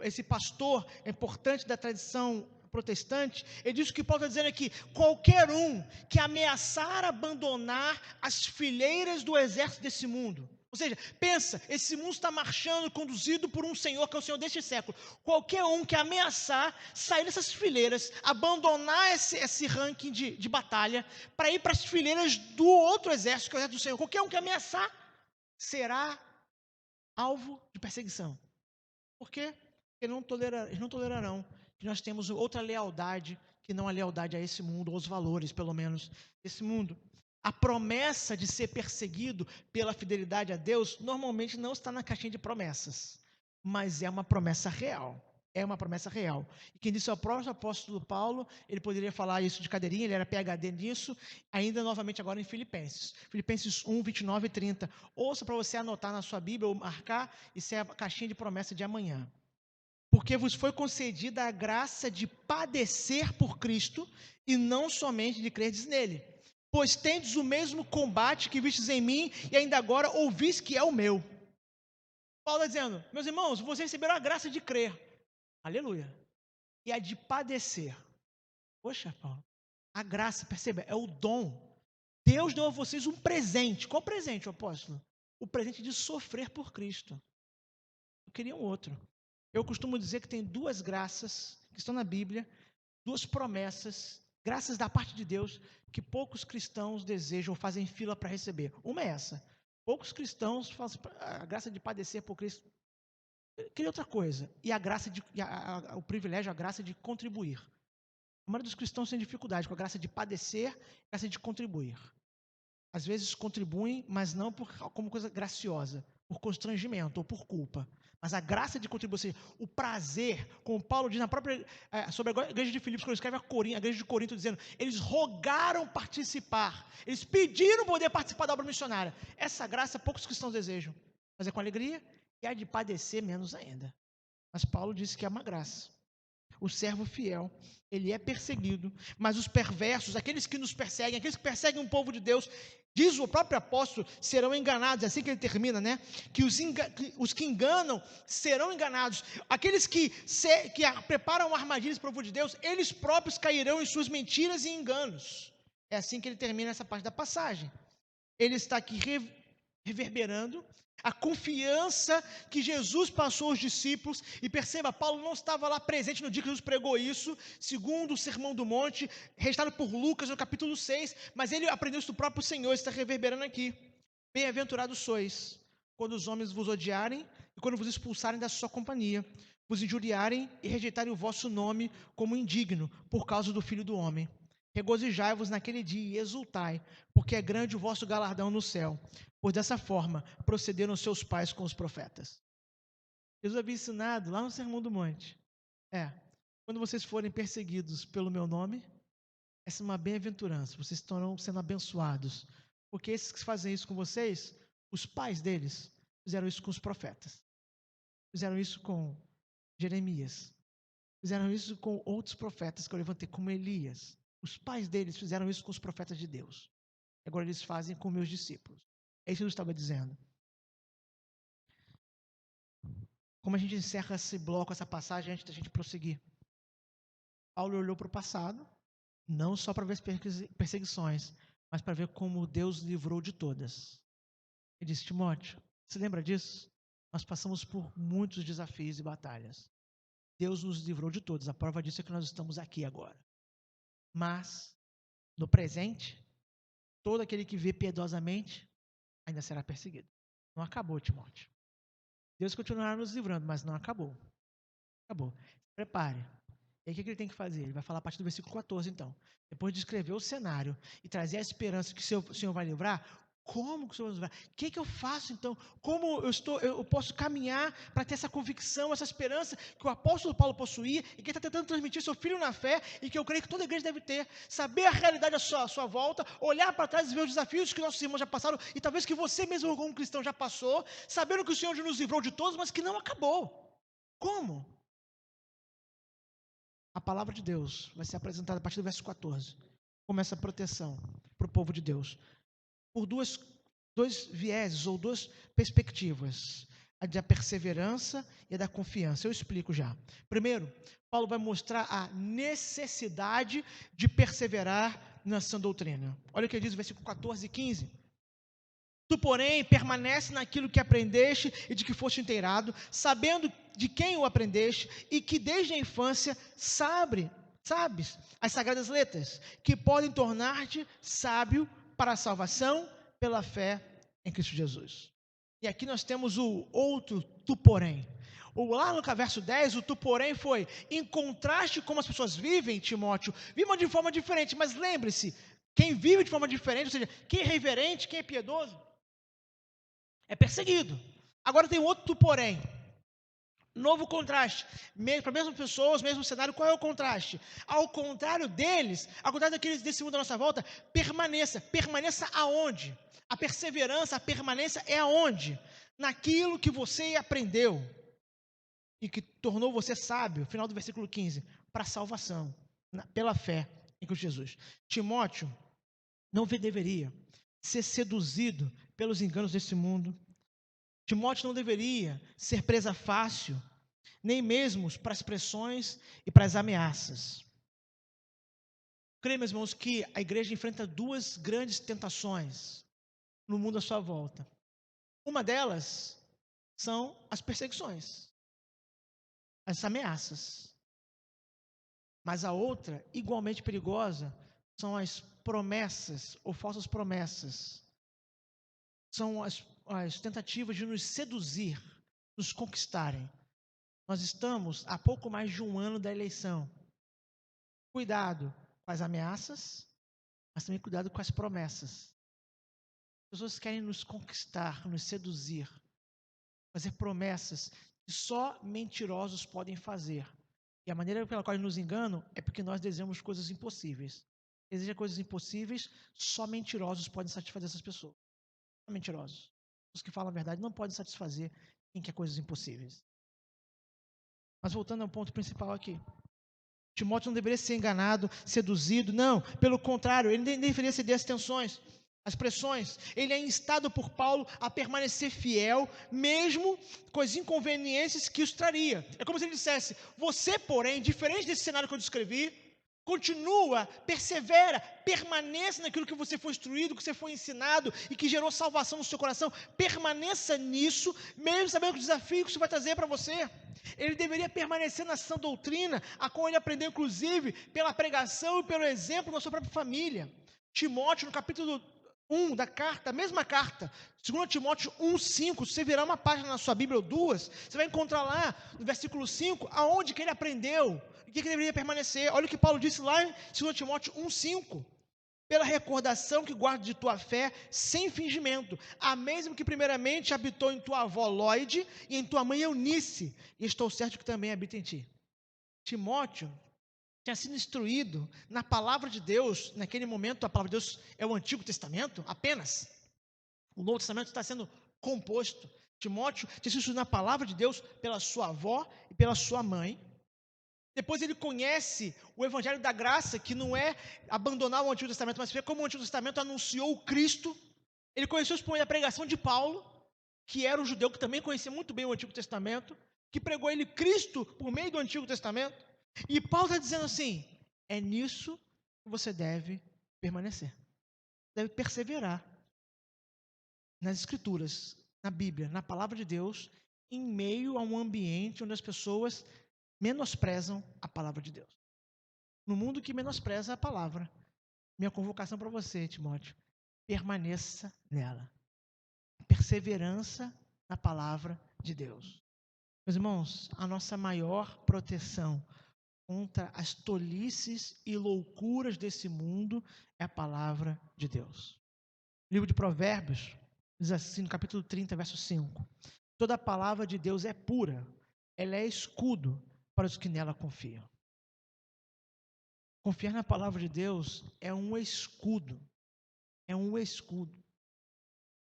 esse pastor importante da tradição protestante, ele diz que Paulo está dizendo aqui: qualquer um que ameaçar abandonar as fileiras do exército desse mundo. Ou seja, pensa, esse mundo está marchando, conduzido por um Senhor, que é o Senhor deste século. Qualquer um que ameaçar sair dessas fileiras, abandonar esse ranking de batalha, para ir para as fileiras do outro exército, que é o exército do Senhor. Qualquer um que ameaçar será alvo de perseguição. Por quê? Porque eles não tolerarão que nós temos outra lealdade que não a lealdade a esse mundo, ou os valores, pelo menos, desse mundo. A promessa de ser perseguido pela fidelidade a Deus normalmente não está na caixinha de promessas, mas é uma promessa real. É uma promessa real. E quem disse é o próprio apóstolo Paulo, ele poderia falar isso de cadeirinha, ele era PhD nisso, ainda novamente agora em Filipenses. Filipenses 1, 29 e 30. Ouça para você anotar na sua Bíblia ou marcar, isso é a caixinha de promessa de amanhã. Porque vos foi concedida a graça de padecer por Cristo e não somente de crerdes nele. Pois tendes o mesmo combate que vistes em mim e ainda agora ouvis que é o meu. Paulo está dizendo: meus irmãos, vocês receberam a graça de crer. Aleluia. E a de padecer. Poxa, Paulo, a graça, perceba, é o dom. Deus deu a vocês um presente. Qual presente, apóstolo? O presente de sofrer por Cristo. Eu queria um outro. Eu costumo dizer que tem duas graças que estão na Bíblia, duas promessas, graças da parte de Deus, que poucos cristãos desejam ou fazem fila para receber. Uma é essa. Poucos cristãos fazem a graça de padecer por Cristo. Eu queria outra coisa. E a graça o privilégio, a graça de contribuir. A maioria dos cristãos tem dificuldade com a graça de padecer, a graça de contribuir. Às vezes contribuem, mas não como coisa graciosa, por constrangimento ou por culpa. Mas a graça de contribuir, ou seja, o prazer, como Paulo diz na própria, sobre a igreja de Filipos, quando ele escreve a igreja de Corinto, dizendo, eles rogaram participar, eles pediram poder participar da obra missionária. Essa graça poucos cristãos desejam, mas é com alegria, e a de padecer menos ainda. Mas Paulo disse que é uma graça. O servo fiel, ele é perseguido, mas os perversos, aqueles que nos perseguem, aqueles que perseguem o povo de Deus, diz o próprio apóstolo, serão enganados. É assim que ele termina, né? Que os que enganam serão enganados. Aqueles que preparam armadilhas para o povo de Deus, eles próprios cairão em suas mentiras e enganos. É assim que ele termina essa parte da passagem. Ele está aqui reverberando a confiança que Jesus passou aos discípulos. E perceba, Paulo não estava lá presente no dia que Jesus pregou isso, segundo o Sermão do Monte, registrado por Lucas no capítulo 6, mas ele aprendeu isso do próprio Senhor, está reverberando aqui. Bem-aventurados sois, quando os homens vos odiarem e quando vos expulsarem da sua companhia, vos injuriarem e rejeitarem o vosso nome como indigno, por causa do Filho do Homem. Regozijai-vos naquele dia e exultai, porque é grande o vosso galardão no céu, pois dessa forma procederam seus pais com os profetas. Jesus havia ensinado lá no Sermão do Monte. Quando vocês forem perseguidos pelo meu nome, essa é uma bem-aventurança, vocês estarão sendo abençoados, porque esses que fazem isso com vocês, os pais deles fizeram isso com os profetas, fizeram isso com Jeremias, fizeram isso com outros profetas que eu levantei, como Elias. Os pais deles fizeram isso com os profetas de Deus. Agora eles fazem com meus discípulos. É isso que Jesus estava dizendo. Como a gente encerra esse bloco, essa passagem, antes da gente prosseguir? Paulo olhou para o passado, não só para ver as perseguições, mas para ver como Deus livrou de todas. Ele disse: Timóteo, você lembra disso? Nós passamos por muitos desafios e batalhas. Deus nos livrou de todos. A prova disso é que nós estamos aqui agora. Mas, no presente, todo aquele que vê piedosamente ainda será perseguido. Não acabou, Timóteo. Deus continuará nos livrando, mas não acabou. Acabou. Prepare. E aí o que ele tem que fazer? Ele vai falar a partir do versículo 14, então. Depois de descrever o cenário e trazer a esperança que o Senhor vai livrar, como que o Senhor vai livrar? O que eu faço, então? Como eu posso caminhar para ter essa convicção, essa esperança que o apóstolo Paulo possuía e que está tentando transmitir seu filho na fé e que eu creio que toda igreja deve ter. Saber a realidade à sua volta, olhar para trás e ver os desafios que nossos irmãos já passaram e talvez que você mesmo como cristão já passou, sabendo que o Senhor já nos livrou de todos, mas que não acabou. Como? A palavra de Deus vai ser apresentada a partir do verso 14. Como essa proteção para o povo de Deus. Por dois vieses ou duas perspectivas. A da perseverança e a da confiança. Eu explico já. Primeiro, Paulo vai mostrar a necessidade de perseverar na sã doutrina. Olha o que ele diz no versículo 14 e 15. Tu, porém, permanece naquilo que aprendeste e de que foste inteirado, sabendo de quem o aprendeste e que desde a infância sabes as sagradas letras, que podem tornar-te sábio para a salvação pela fé em Cristo Jesus. E aqui nós temos o outro tu, porém. Lá no verso 10, o tu, porém, foi em contraste com como as pessoas vivem, Timóteo, vivem de forma diferente, mas lembre-se, quem vive de forma diferente, ou seja, quem é reverente, quem é piedoso, é perseguido. Agora tem outro porém. Novo contraste. Para as mesmas pessoas, mesmo cenário, qual é o contraste? Ao contrário deles, ao contrário daqueles desse mundo à nossa volta, permaneça. Permaneça aonde? A perseverança, a permanência é aonde? Naquilo que você aprendeu e que tornou você sábio, final do versículo 15, para a salvação, pela fé em Cristo Jesus. Timóteo não deveria ser seduzido pelos enganos desse mundo. Timóteo não deveria ser presa fácil, nem mesmo para as pressões e para as ameaças. Creio, meus irmãos, que a igreja enfrenta duas grandes tentações no mundo à sua volta. Uma delas são as perseguições, as ameaças. Mas a outra, igualmente perigosa, são as promessas ou falsas promessas. São as tentativas de nos seduzir, nos conquistarem. Nós estamos há pouco mais de um ano da eleição. Cuidado com as ameaças, mas também cuidado com as promessas. As pessoas querem nos conquistar, nos seduzir, fazer promessas que só mentirosos podem fazer. E a maneira pela qual eles nos enganam é porque nós desejamos coisas impossíveis. Deseja coisas impossíveis, só mentirosos podem satisfazer essas pessoas. Só mentirosos. Os que falam a verdade não podem satisfazer quem quer coisas impossíveis. Mas voltando ao ponto principal aqui. Timóteo não deveria ser enganado, seduzido, não. Pelo contrário, ele nem deveria ceder às tensões, às pressões. Ele é instado por Paulo a permanecer fiel, mesmo com as inconveniências que isso traria. É como se ele dissesse: você, porém, diferente desse cenário que eu descrevi, continua, persevera, permaneça naquilo que você foi instruído, que você foi ensinado e que gerou salvação no seu coração. Permaneça nisso, mesmo sabendo o desafio que isso vai trazer para você. Ele deveria permanecer na sã doutrina, a qual ele aprendeu, inclusive, pela pregação e pelo exemplo da sua própria família. Timóteo, no capítulo 1 da carta, a mesma carta, 2 Timóteo 1,5, se você virar uma página na sua Bíblia ou duas, você vai encontrar lá, no versículo 5, aonde que ele aprendeu, e que ele deveria permanecer. Olha o que Paulo disse lá em 2 Timóteo 1,5. Pela recordação que guardo de tua fé, sem fingimento, a mesma que primeiramente habitou em tua avó Lóide e em tua mãe Eunice, e estou certo que também habita em ti. Timóteo tinha sido instruído na palavra de Deus. Naquele momento a palavra de Deus é o Antigo Testamento apenas. O Novo Testamento está sendo composto. Timóteo tinha sido instruído na palavra de Deus pela sua avó e pela sua mãe. Depois ele conhece o Evangelho da Graça, que não é abandonar o Antigo Testamento, mas ver como o Antigo Testamento anunciou o Cristo. Ele conheceu por meio da pregação de Paulo, que era um judeu que também conhecia muito bem o Antigo Testamento, que pregou ele Cristo por meio do Antigo Testamento. E Paulo está dizendo assim, é nisso que você deve permanecer. Deve perseverar nas Escrituras, na Bíblia, na Palavra de Deus, em meio a um ambiente onde as pessoas menosprezam a Palavra de Deus. No mundo que menospreza a Palavra, minha convocação para você, Timóteo, permaneça nela. Perseverança na Palavra de Deus. Meus irmãos, a nossa maior proteção contra as tolices e loucuras desse mundo é a Palavra de Deus. O livro de Provérbios diz assim, no capítulo 30, verso 5. Toda a palavra de Deus é pura, ela é escudo para os que nela confiam. Confiar na palavra de Deus é um escudo. É um escudo.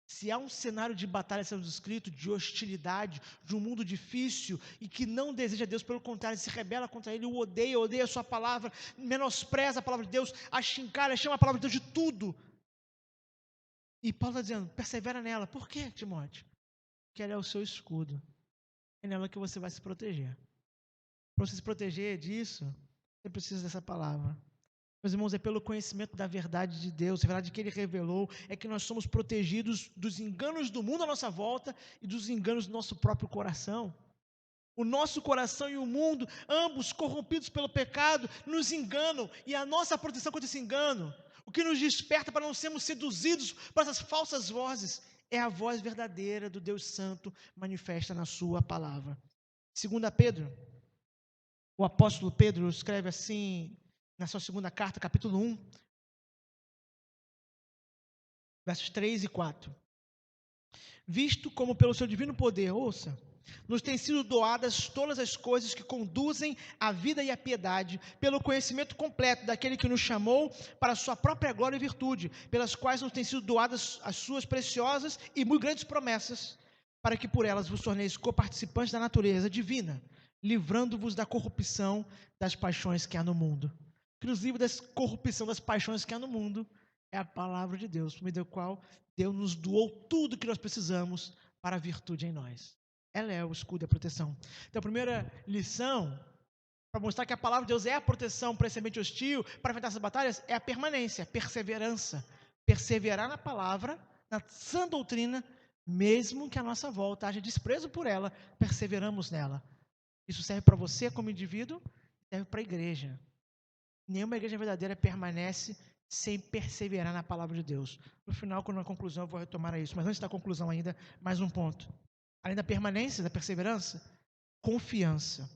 Se há um cenário de batalha sendo descrito, de hostilidade, de um mundo difícil e que não deseja Deus, pelo contrário, se rebela contra Ele, o odeia a sua palavra, menospreza a palavra de Deus, achincalha, chama a palavra de Deus de tudo. E Paulo está dizendo, persevera nela. Por quê, Timóteo? Porque ela é o seu escudo. É nela que você vai se proteger. Para você se proteger disso, você precisa dessa palavra. Meus irmãos, é pelo conhecimento da verdade de Deus, a verdade que Ele revelou, é que nós somos protegidos dos enganos do mundo à nossa volta e dos enganos do nosso próprio coração. O nosso coração e o mundo, ambos corrompidos pelo pecado, nos enganam. E a nossa proteção contra esse engano, o que nos desperta para não sermos seduzidos por essas falsas vozes, é a voz verdadeira do Deus Santo manifesta na sua palavra. 2 Pedro, o apóstolo Pedro escreve assim, na sua segunda carta, capítulo 1, versos 3 e 4. Visto como pelo seu divino poder, ouça, nos têm sido doadas todas as coisas que conduzem à vida e à piedade, pelo conhecimento completo daquele que nos chamou para a sua própria glória e virtude, pelas quais nos têm sido doadas as suas preciosas e muito grandes promessas, para que por elas vos torneis coparticipantes da natureza divina, livrando-vos da corrupção das paixões que há no mundo. Inclusive da corrupção das paixões que há no mundo, é a palavra de Deus, por meio da qual Deus nos doou tudo que nós precisamos para a virtude em nós. Ela é o escudo e a proteção. Então, a primeira lição, para mostrar que a palavra de Deus é a proteção para esse ambiente hostil, para enfrentar essas batalhas, é a permanência, a perseverança. Perseverar na palavra, na sã doutrina, mesmo que a nossa volta haja desprezo por ela, perseveramos nela. Isso serve para você como indivíduo, serve para a igreja. Nenhuma igreja verdadeira permanece sem perseverar na palavra de Deus. No final, quando na conclusão, eu vou retomar a isso. Mas antes da conclusão ainda, mais um ponto. Além da permanência, da perseverança, confiança.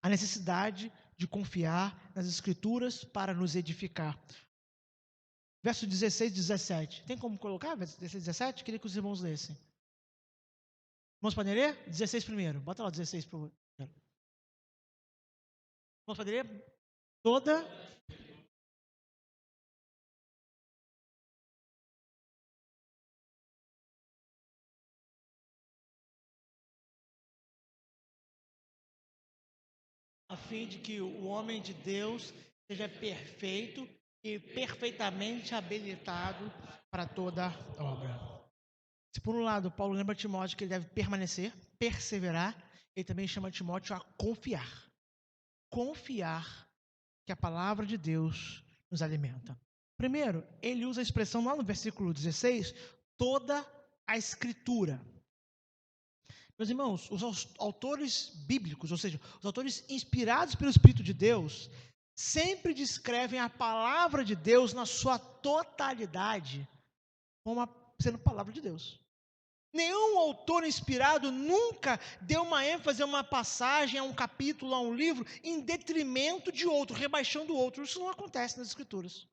A necessidade de confiar nas Escrituras para nos edificar. Verso 16 e 17. Tem como colocar verso 16 e 17? Queria que os irmãos lessem. Irmãos, podem ler? 16 primeiro. Bota lá 16 para o... Irmãos, podem ler? Toda... a fim de que o homem de Deus seja perfeito e perfeitamente habilitado para toda obra. Se por um lado Paulo lembra Timóteo que ele deve permanecer, perseverar, ele também chama Timóteo a confiar. Confiar que a palavra de Deus nos alimenta. Primeiro, ele usa a expressão lá no versículo 16, toda a Escritura. Meus irmãos, os autores bíblicos, ou seja, os autores inspirados pelo Espírito de Deus, sempre descrevem a palavra de Deus na sua totalidade como sendo a palavra de Deus. Nenhum autor inspirado nunca deu uma ênfase a uma passagem, a um capítulo, a um livro, em detrimento de outro, rebaixando o outro. Isso não acontece nas Escrituras.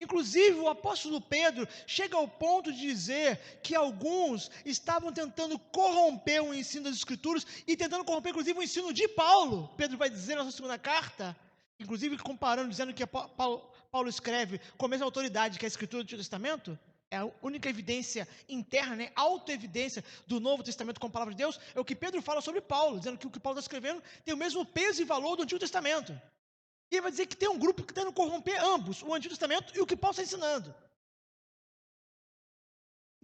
Inclusive, o apóstolo Pedro chega ao ponto de dizer que alguns estavam tentando corromper o ensino das Escrituras e tentando corromper, inclusive, o ensino de Paulo. Pedro vai dizer na sua segunda carta, inclusive comparando, dizendo que Paulo escreve com a mesma autoridade que a Escritura do Antigo Testamento. é a única evidência interna, né, autoevidência do Novo Testamento com a palavra de Deus, é o que Pedro fala sobre Paulo, dizendo que o que Paulo está escrevendo tem o mesmo peso e valor do Antigo Testamento. E ele vai dizer que tem um grupo que está tentando corromper ambos, o Antigo Testamento e o que Paulo está ensinando.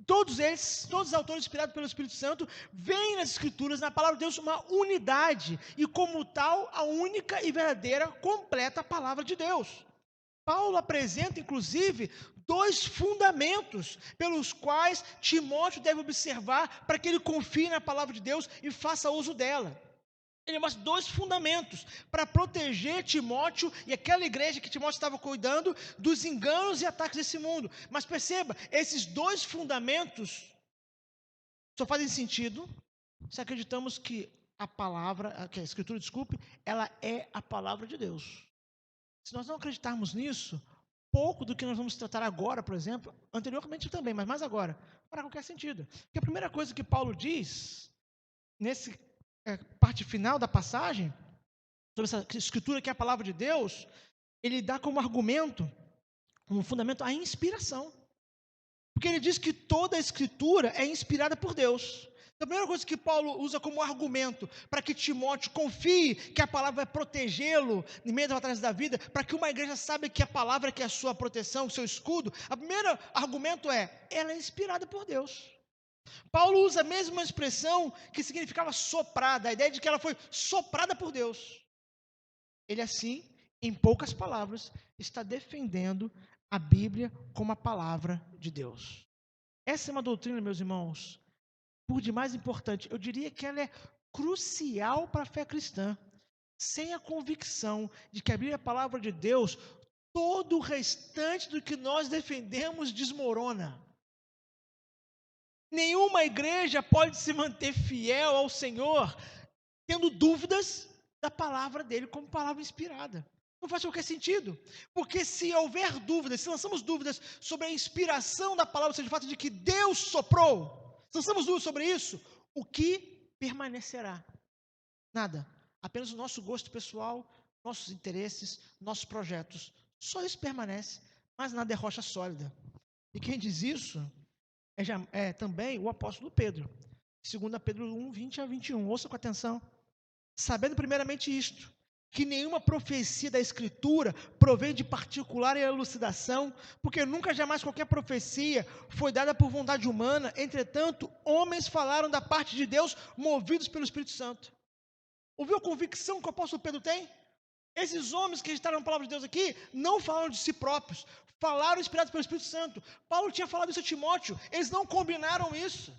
Todos eles, todos os autores inspirados pelo Espírito Santo, veem nas Escrituras, na palavra de Deus, uma unidade, e como tal, a única e verdadeira, completa palavra de Deus. Paulo apresenta, inclusive, 2 fundamentos pelos quais Timóteo deve observar para que ele confie na palavra de Deus e faça uso dela. Ele mostra 2 fundamentos para proteger Timóteo e aquela igreja que Timóteo estava cuidando dos enganos e ataques desse mundo. Mas perceba, esses 2 fundamentos só fazem sentido se acreditamos que que a Escritura, ela é a palavra de Deus. Se nós não acreditarmos nisso, pouco do que nós vamos tratar agora, por exemplo, anteriormente também, mas mais agora, fará qualquer sentido. Porque a primeira coisa que Paulo diz, nesse parte final da passagem, sobre essa Escritura que é a palavra de Deus, ele dá como argumento, como fundamento, a inspiração. Porque ele diz que toda a Escritura é inspirada por Deus. A primeira coisa que Paulo usa como argumento para que Timóteo confie que a palavra vai protegê-lo em meio das batalhas da vida, para que uma igreja saiba que a palavra que é a sua proteção, o seu escudo, o primeiro argumento ela é inspirada por Deus. Paulo usa a mesma expressão que significava soprada, a ideia de que ela foi soprada por Deus. Ele assim, em poucas palavras, está defendendo a Bíblia como a palavra de Deus. Essa é uma doutrina, meus irmãos, por demais importante. Eu diria que ela é crucial para a fé cristã. Sem a convicção de que a Bíblia é a palavra de Deus, todo o restante do que nós defendemos desmorona. Nenhuma igreja pode se manter fiel ao Senhor tendo dúvidas da palavra dele como palavra inspirada. Não faz qualquer sentido. Porque se houver dúvidas, se lançamos dúvidas sobre a inspiração da palavra, ou seja, o fato de que Deus soprou, se lançamos dúvidas sobre isso, o que permanecerá? Nada. Apenas o nosso gosto pessoal, nossos interesses, nossos projetos. Só isso permanece, mas nada é rocha sólida. E quem diz isso é também o apóstolo Pedro. 2 Pedro 1, 20 a 21. Ouça com atenção. Sabendo primeiramente isto, que nenhuma profecia da Escritura provém de particular elucidação, porque nunca jamais qualquer profecia foi dada por vontade humana, entretanto, homens falaram da parte de Deus, movidos pelo Espírito Santo. Ouviu a convicção que o apóstolo Pedro tem? Esses homens que registraram a palavra de Deus aqui, não falaram de si próprios, falaram inspirados pelo Espírito Santo. Paulo tinha falado isso a Timóteo, eles não combinaram isso.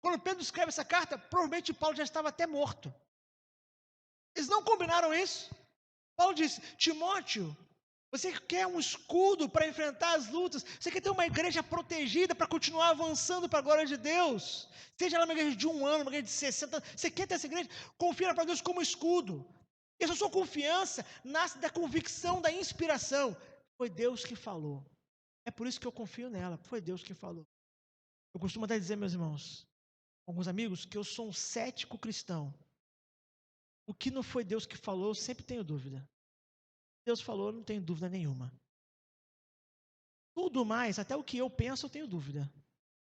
Quando Pedro escreve essa carta, provavelmente Paulo já estava até morto. Eles não combinaram isso. Paulo disse, Timóteo, você quer um escudo para enfrentar as lutas, você quer ter uma igreja protegida para continuar avançando para a glória de Deus, seja ela uma igreja de 1 ano, uma igreja de 60 anos, você quer ter essa igreja, confia para Deus como escudo. E essa sua confiança nasce da convicção, da inspiração. Foi Deus que falou. É por isso que eu confio nela, foi Deus que falou. Eu costumo até dizer, meus irmãos, alguns amigos, que eu sou um cético cristão. O que não foi Deus que falou, eu sempre tenho dúvida. Deus falou, eu não tenho dúvida nenhuma. Tudo mais, até o que eu penso, eu tenho dúvida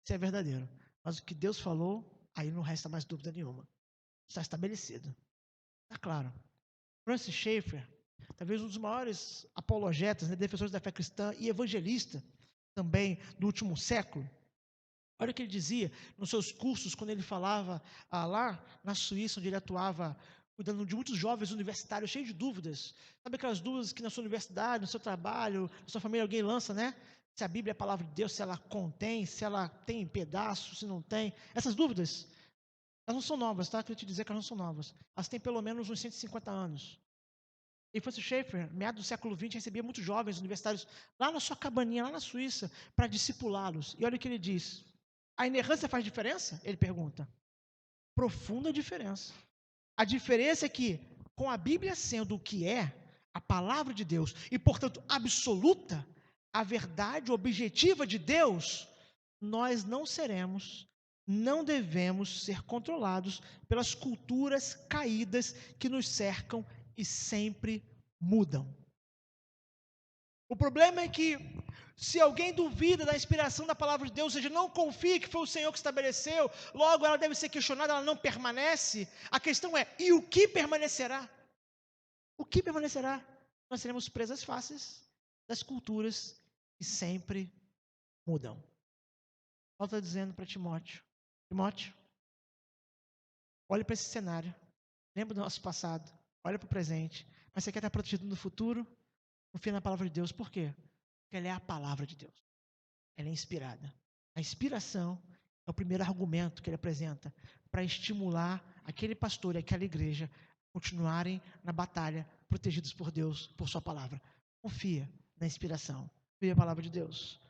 se é verdadeiro. Mas o que Deus falou, aí não resta mais dúvida nenhuma. Está estabelecido. Está claro. Francis Schaeffer, talvez um dos maiores apologetas, né, defensores da fé cristã e evangelista também do último século. Olha o que ele dizia nos seus cursos, quando ele falava lá na Suíça, onde ele atuava, cuidando de muitos jovens universitários cheios de dúvidas. Sabe aquelas dúvidas que na sua universidade, no seu trabalho, na sua família, alguém lança, né? Se a Bíblia é a palavra de Deus, se ela contém, se ela tem pedaços, se não tem. Essas dúvidas, elas não são novas, tá? Eu queria te dizer que elas não são novas. Elas têm pelo menos uns 150 anos. E Francis Schaeffer, meados do século XX, recebia muitos jovens universitários lá na sua cabaninha, lá na Suíça, para discipulá-los. E olha o que ele diz. A inerrância faz diferença? Ele pergunta. Profunda diferença. A diferença é que, com a Bíblia sendo o que é, a palavra de Deus, e portanto absoluta, a verdade objetiva de Deus, nós não seremos, não devemos ser controlados pelas culturas caídas que nos cercam e sempre mudam. O problema é que Se alguém duvida da inspiração da palavra de Deus, ou seja, não confia que foi o Senhor que estabeleceu, logo ela deve ser questionada, ela não permanece. A questão é, e o que permanecerá? O que permanecerá? Nós seremos presas fáceis das culturas que sempre mudam. Paulo está dizendo para Timóteo, Timóteo, olhe para esse cenário, lembra do nosso passado, olha para o presente, mas você quer estar protegido no futuro? Confia na palavra de Deus. Por quê? Porque ela é a palavra de Deus. Ela é inspirada. A inspiração é o primeiro argumento que ele apresenta para estimular aquele pastor e aquela igreja a continuarem na batalha, protegidos por Deus, por sua palavra. Confia na inspiração. Confia na palavra de Deus.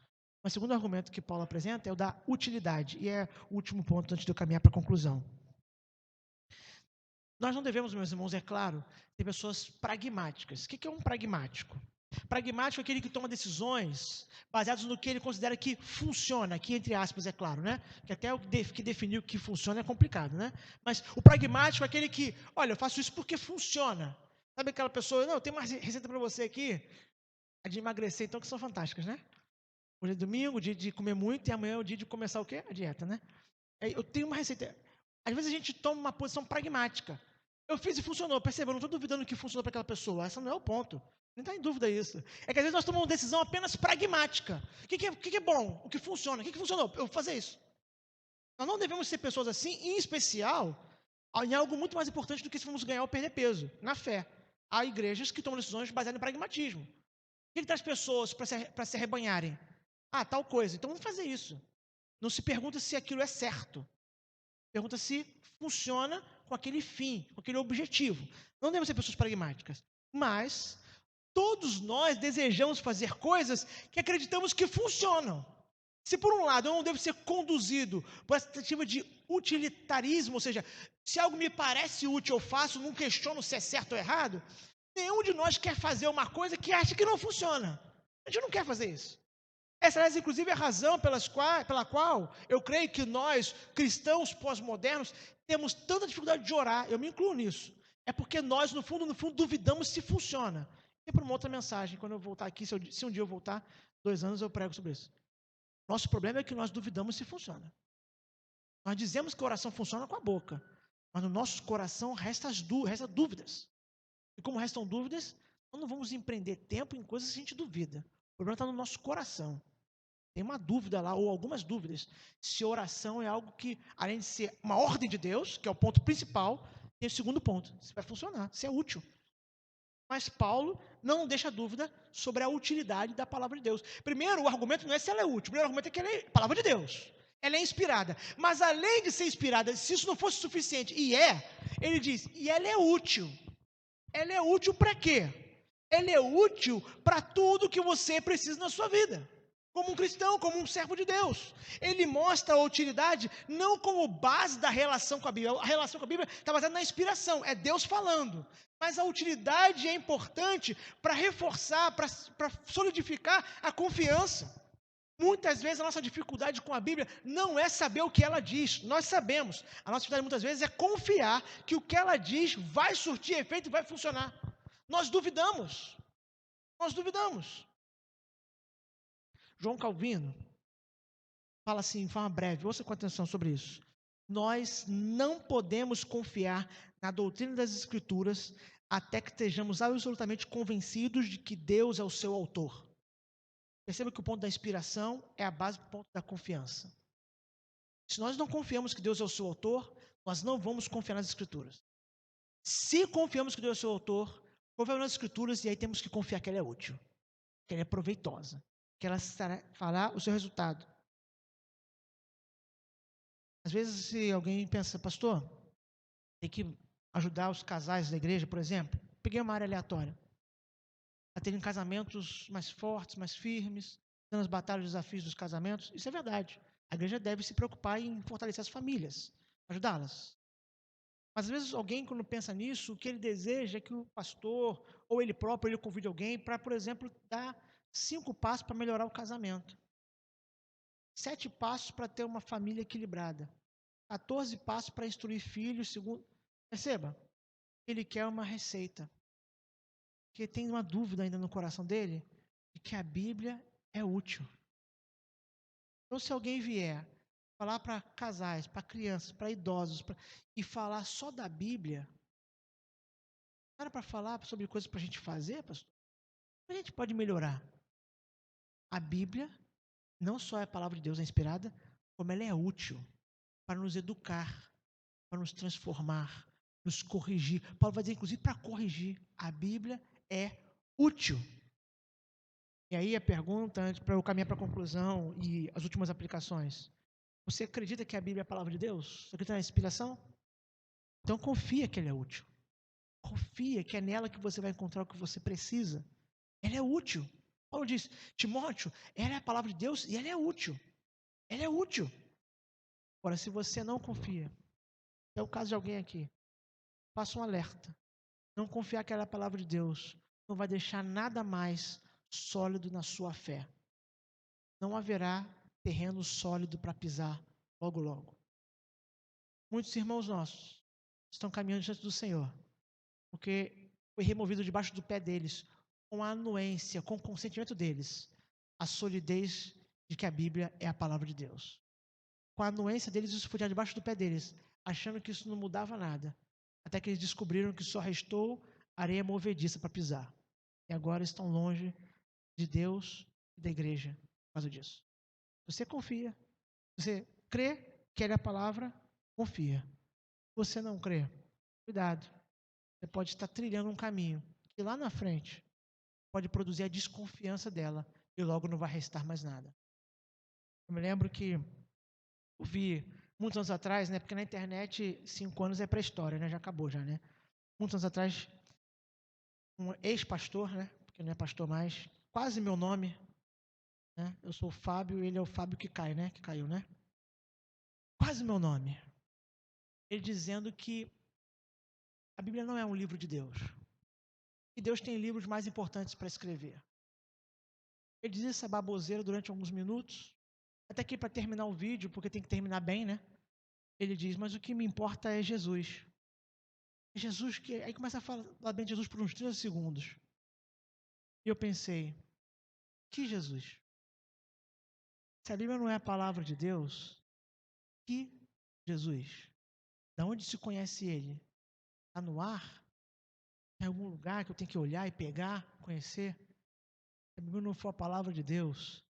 O segundo argumento que Paulo apresenta é o da utilidade. E é o último ponto antes de eu caminhar para a conclusão. Nós não devemos, meus irmãos, é claro, ter pessoas pragmáticas. O que é um pragmático? Pragmático é aquele que toma decisões baseadas no que ele considera que funciona, aqui entre aspas, é claro, né? Que até o que definir o que funciona é complicado, né? Mas o pragmático é aquele que, olha, eu faço isso porque funciona. Sabe aquela pessoa, não, eu tenho uma receita para você aqui, a de emagrecer, então, que são fantásticas, né? Hoje é domingo, dia de comer muito, e amanhã é o dia de começar o quê? A dieta, né? Eu tenho uma receita. Às vezes a gente toma uma posição pragmática. Eu fiz e funcionou, perceba, eu não estou duvidando que funcionou para aquela pessoa, essa não é o ponto. Não está em dúvida isso. É que às vezes nós tomamos uma decisão apenas pragmática. O que é bom? O que funciona? O que funcionou? Eu vou fazer isso. Nós não devemos ser pessoas assim, em especial, em algo muito mais importante do que se vamos ganhar ou perder peso, na fé. Há igrejas que tomam decisões baseadas em pragmatismo. O que traz pessoas para se arrebanharem? Ah, tal coisa, então vamos fazer isso. Não se pergunta se aquilo é certo. Pergunta se funciona com aquele fim, com aquele objetivo. Não devemos ser pessoas pragmáticas. Mas todos nós desejamos fazer coisas que acreditamos que funcionam. Se por um lado eu não devo ser conduzido por essa tentativa de utilitarismo, ou seja, se algo me parece útil, eu faço, não questiono se é certo ou errado, nenhum de nós quer fazer uma coisa que acha que não funciona. A gente não quer fazer isso. Essa é, inclusive, a razão pela qual eu creio que nós, cristãos pós-modernos, temos tanta dificuldade de orar. Eu me incluo nisso. É porque nós, no fundo, duvidamos se funciona. E para uma outra mensagem, quando eu voltar aqui, se um dia eu voltar, 2 anos eu prego sobre isso. Nosso problema é que nós duvidamos se funciona. Nós dizemos que a oração funciona com a boca, mas no nosso coração restam dúvidas. E como restam dúvidas, nós não vamos empreender tempo em coisas que a gente duvida. O problema está no nosso coração. Tem uma dúvida lá, ou algumas dúvidas, se oração é algo que, além de ser uma ordem de Deus, que é o ponto principal, tem o segundo ponto, se vai funcionar, se é útil. Mas Paulo não deixa dúvida sobre a utilidade da palavra de Deus. Primeiro, o argumento não é se ela é útil, o primeiro argumento é que ela é palavra de Deus. Ela é inspirada. Mas além de ser inspirada, se isso não fosse suficiente, ele diz, e ela é útil. Ela é útil para quê? Ela é útil para tudo que você precisa na sua vida. Como um cristão, como um servo de Deus. Ele mostra a utilidade não como base da relação com a Bíblia. A relação com a Bíblia está baseada na inspiração, é Deus falando. Mas a utilidade é importante para reforçar, para solidificar a confiança. Muitas vezes a nossa dificuldade com a Bíblia não é saber o que ela diz, nós sabemos. A nossa dificuldade muitas vezes é confiar que o que ela diz vai surtir efeito e vai funcionar. Nós duvidamos. Nós duvidamos. João Calvino fala assim, de forma breve, ouça com atenção sobre isso. Nós não podemos confiar na doutrina das Escrituras até que estejamos absolutamente convencidos de que Deus é o seu autor. Perceba que o ponto da inspiração é a base do ponto da confiança. Se nós não confiamos que Deus é o seu autor, nós não vamos confiar nas Escrituras. Se confiamos que Deus é o seu autor, confiamos nas Escrituras e aí temos que confiar que ela é útil, que ela é proveitosa, que ela fará o seu resultado. Às vezes, se alguém pensa, pastor, tem que ajudar os casais da igreja, por exemplo, peguei uma área aleatória, a terem casamentos mais fortes, mais firmes, dando as batalhas e desafios dos casamentos, isso é verdade. A igreja deve se preocupar em fortalecer as famílias, ajudá-las. Mas às vezes alguém, quando pensa nisso, o que ele deseja é que o pastor, ou ele próprio, ele convide alguém para, por exemplo, dar 5 passos para melhorar o casamento. 7 passos para ter uma família equilibrada. 14 passos para instruir filhos, segundo. Perceba, ele quer uma receita. Porque tem uma dúvida ainda no coração dele de que a Bíblia é útil. Então, se alguém vier falar para casais, para crianças, para idosos, e falar só da Bíblia, não era para falar sobre coisas para a gente fazer, pastor? A gente pode melhorar. A Bíblia não só é a palavra de Deus, é inspirada, como ela é útil para nos educar, para nos transformar, nos corrigir. Paulo vai dizer, inclusive, para corrigir. A Bíblia é útil. E aí a pergunta, antes para eu caminhar para a conclusão e as últimas aplicações. Você acredita que a Bíblia é a palavra de Deus? Você acredita na inspiração? Então confia que ela é útil. Confia que é nela que você vai encontrar o que você precisa. Ela é útil. Paulo diz, Timóteo, ela é a palavra de Deus e ela é útil. Ela é útil. Agora, se você não confia, é o caso de alguém aqui, faça um alerta. Não confiar que ela é a palavra de Deus não vai deixar nada mais sólido na sua fé. Não haverá terreno sólido para pisar logo, logo. Muitos irmãos nossos estão caminhando diante do Senhor, porque foi removido debaixo do pé deles, com a anuência, com o consentimento deles, a solidez de que a Bíblia é a palavra de Deus. Com a anuência deles, isso foi debaixo do pé deles, achando que isso não mudava nada, até que eles descobriram que só restou areia movediça para pisar. E agora estão longe de Deus e da igreja por causa disso. Você confia, você crê que ela é a palavra, confia. Você não crê, cuidado. Você pode estar trilhando um caminho que lá na frente pode produzir a desconfiança dela e logo não vai restar mais nada. Eu me lembro que eu vi muitos anos atrás, né? Porque na internet 5 anos é pré-história, né? Já acabou já, né? Muitos anos atrás, um ex-pastor, né? Porque não é pastor mais, quase meu nome, né? Eu sou o Fábio, ele é o Fábio que cai, né? Que caiu, né? Quase meu nome. Ele dizendo que a Bíblia não é um livro de Deus. E Deus tem livros mais importantes para escrever. Ele diz essa baboseira durante alguns minutos, até que para terminar o vídeo, porque tem que terminar bem, né? Ele diz, mas o que me importa é Jesus. Jesus que... Aí começa a falar bem de Jesus por uns 30 segundos. E eu pensei, que Jesus? Se a Bíblia não é a palavra de Deus, que Jesus? Da onde se conhece ele? Está no ar? Em algum lugar que eu tenho que olhar e pegar, conhecer? Se a Bíblia não for a palavra de Deus,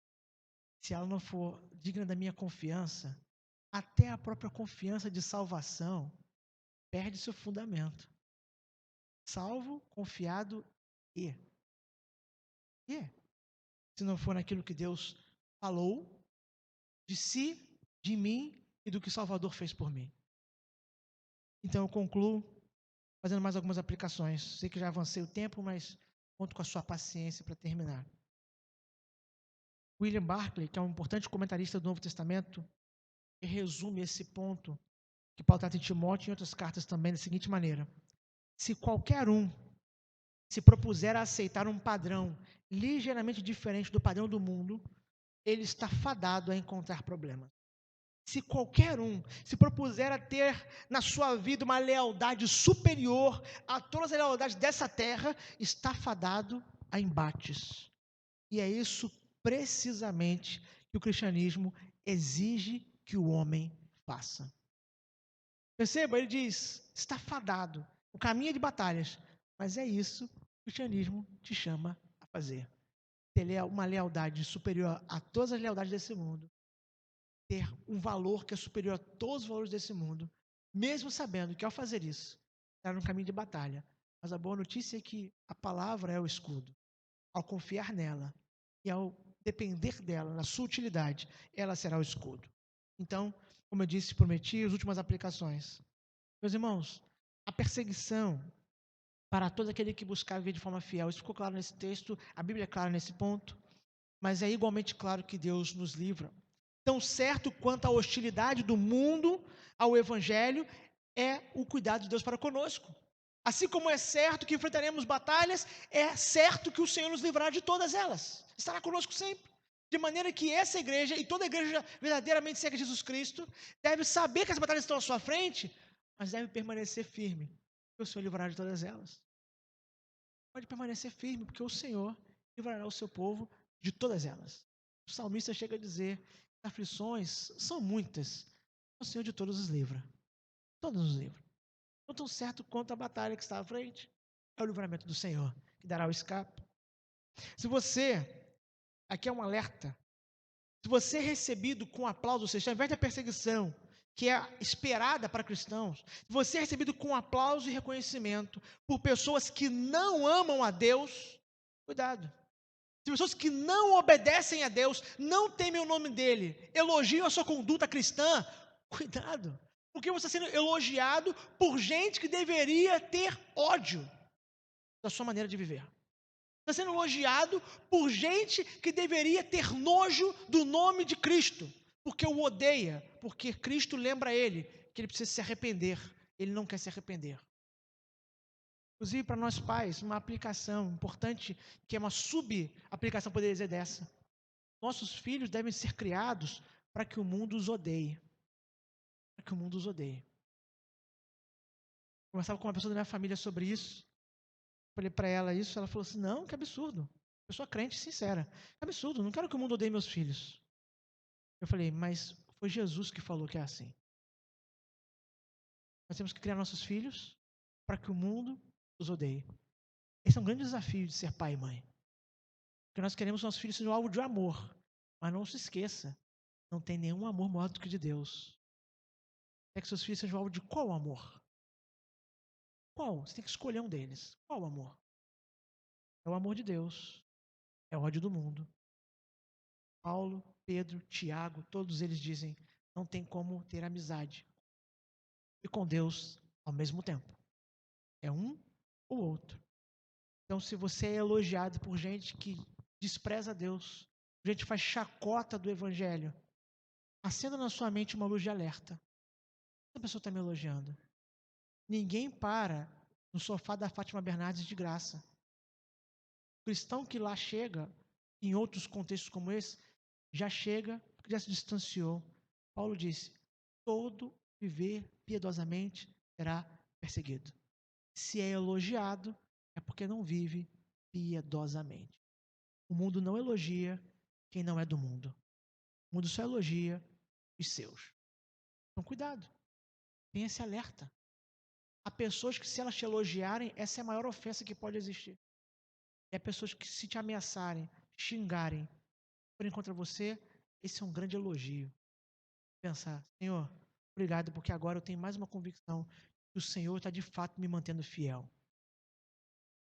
se ela não for digna da minha confiança, até a própria confiança de salvação perde seu fundamento. Salvo, confiado e. E? Se não for naquilo que Deus falou de si, de mim e do que Salvador fez por mim. Então eu concluo fazendo mais algumas aplicações. Sei que já avancei o tempo, mas conto com a sua paciência para terminar. William Barclay, que é um importante comentarista do Novo Testamento, resume esse ponto que Paulo trata em Timóteo e em outras cartas também da seguinte maneira: se qualquer um se propuser a aceitar um padrão ligeiramente diferente do padrão do mundo, ele está fadado a encontrar problemas. Se qualquer um se propuser a ter na sua vida uma lealdade superior a todas as lealdades dessa terra, está fadado a embates. E é isso precisamente que o cristianismo exige que o homem faça. Perceba, ele diz, está fadado, o caminho é de batalhas, mas é isso que o cristianismo te chama a fazer. Ter uma lealdade superior a todas as lealdades desse mundo, ter um valor que é superior a todos os valores desse mundo, mesmo sabendo que ao fazer isso, está no caminho de batalha. Mas a boa notícia é que a palavra é o escudo. Ao confiar nela e ao depender dela, na sua utilidade, ela será o escudo. Então, como eu disse, prometi as últimas aplicações. Meus irmãos, a perseguição para todo aquele que buscar viver de forma fiel, isso ficou claro nesse texto, a Bíblia é clara nesse ponto, mas é igualmente claro que Deus nos livra. Tão certo quanto a hostilidade do mundo ao Evangelho é o cuidado de Deus para conosco. Assim como é certo que enfrentaremos batalhas, é certo que o Senhor nos livrará de todas elas. Estará conosco sempre. De maneira que essa igreja, e toda igreja verdadeiramente segue Jesus Cristo, deve saber que as batalhas estão à sua frente, mas deve permanecer firme, porque o Senhor livrará de todas elas. Pode permanecer firme, porque o Senhor livrará o seu povo de todas elas. O salmista chega a dizer: aflições são muitas, o Senhor de todos os livra. Todos os livra. Não tão certo quanto a batalha que está à frente. É o livramento do Senhor, que dará o escape. Se você, aqui é um alerta, se você é recebido com aplauso, ou seja, ao invés da perseguição, que é esperada para cristãos, se você é recebido com aplauso e reconhecimento por pessoas que não amam a Deus, cuidado. Se pessoas que não obedecem a Deus, não temem o nome dele, elogiam a sua conduta cristã, cuidado. Porque você está sendo elogiado por gente que deveria ter ódio da sua maneira de viver. Está sendo elogiado por gente que deveria ter nojo do nome de Cristo, porque o odeia, porque Cristo lembra a ele que ele precisa se arrepender. Ele não quer se arrepender. Inclusive, para nós pais, uma aplicação importante, que é uma sub-aplicação, poderia dizer dessa. Nossos filhos devem ser criados para que o mundo os odeie. Para que o mundo os odeie. Conversava com uma pessoa da minha família sobre isso. Falei para ela isso, ela falou assim: não, que absurdo. Pessoa crente, sincera. Que absurdo, não quero que o mundo odeie meus filhos. Eu falei: mas foi Jesus que falou que é assim. Nós temos que criar nossos filhos para que o mundo os odeie. Esse é um grande desafio de ser pai e mãe. Porque nós queremos que nossos filhos sejam alvo de amor. Mas não se esqueça, não tem nenhum amor maior do que o de Deus. Quer que seus filhos sejam alvo de qual amor? Qual? Você tem que escolher um deles. Qual amor? É o amor de Deus. É o ódio do mundo. Paulo, Pedro, Tiago, todos eles dizem: não tem como ter amizade e com Deus ao mesmo tempo. É um ou outro. Então, se você é elogiado por gente que despreza Deus, gente que faz chacota do Evangelho, acenda na sua mente uma luz de alerta. Essa pessoa está me elogiando. Ninguém para no sofá da Fátima Bernardes de graça. O cristão que lá chega, em outros contextos como esse, já chega porque já se distanciou. Paulo disse: todo viver piedosamente será perseguido. Se é elogiado, é porque não vive piedosamente. O mundo não elogia quem não é do mundo. O mundo só elogia os seus. Então, cuidado. Tenha esse alerta. Há pessoas que, se elas te elogiarem, essa é a maior ofensa que pode existir. E há pessoas que, se te ameaçarem, xingarem, forem contra você, esse é um grande elogio. Pensar: Senhor, obrigado, porque agora eu tenho mais uma convicção que o Senhor está de fato me mantendo fiel.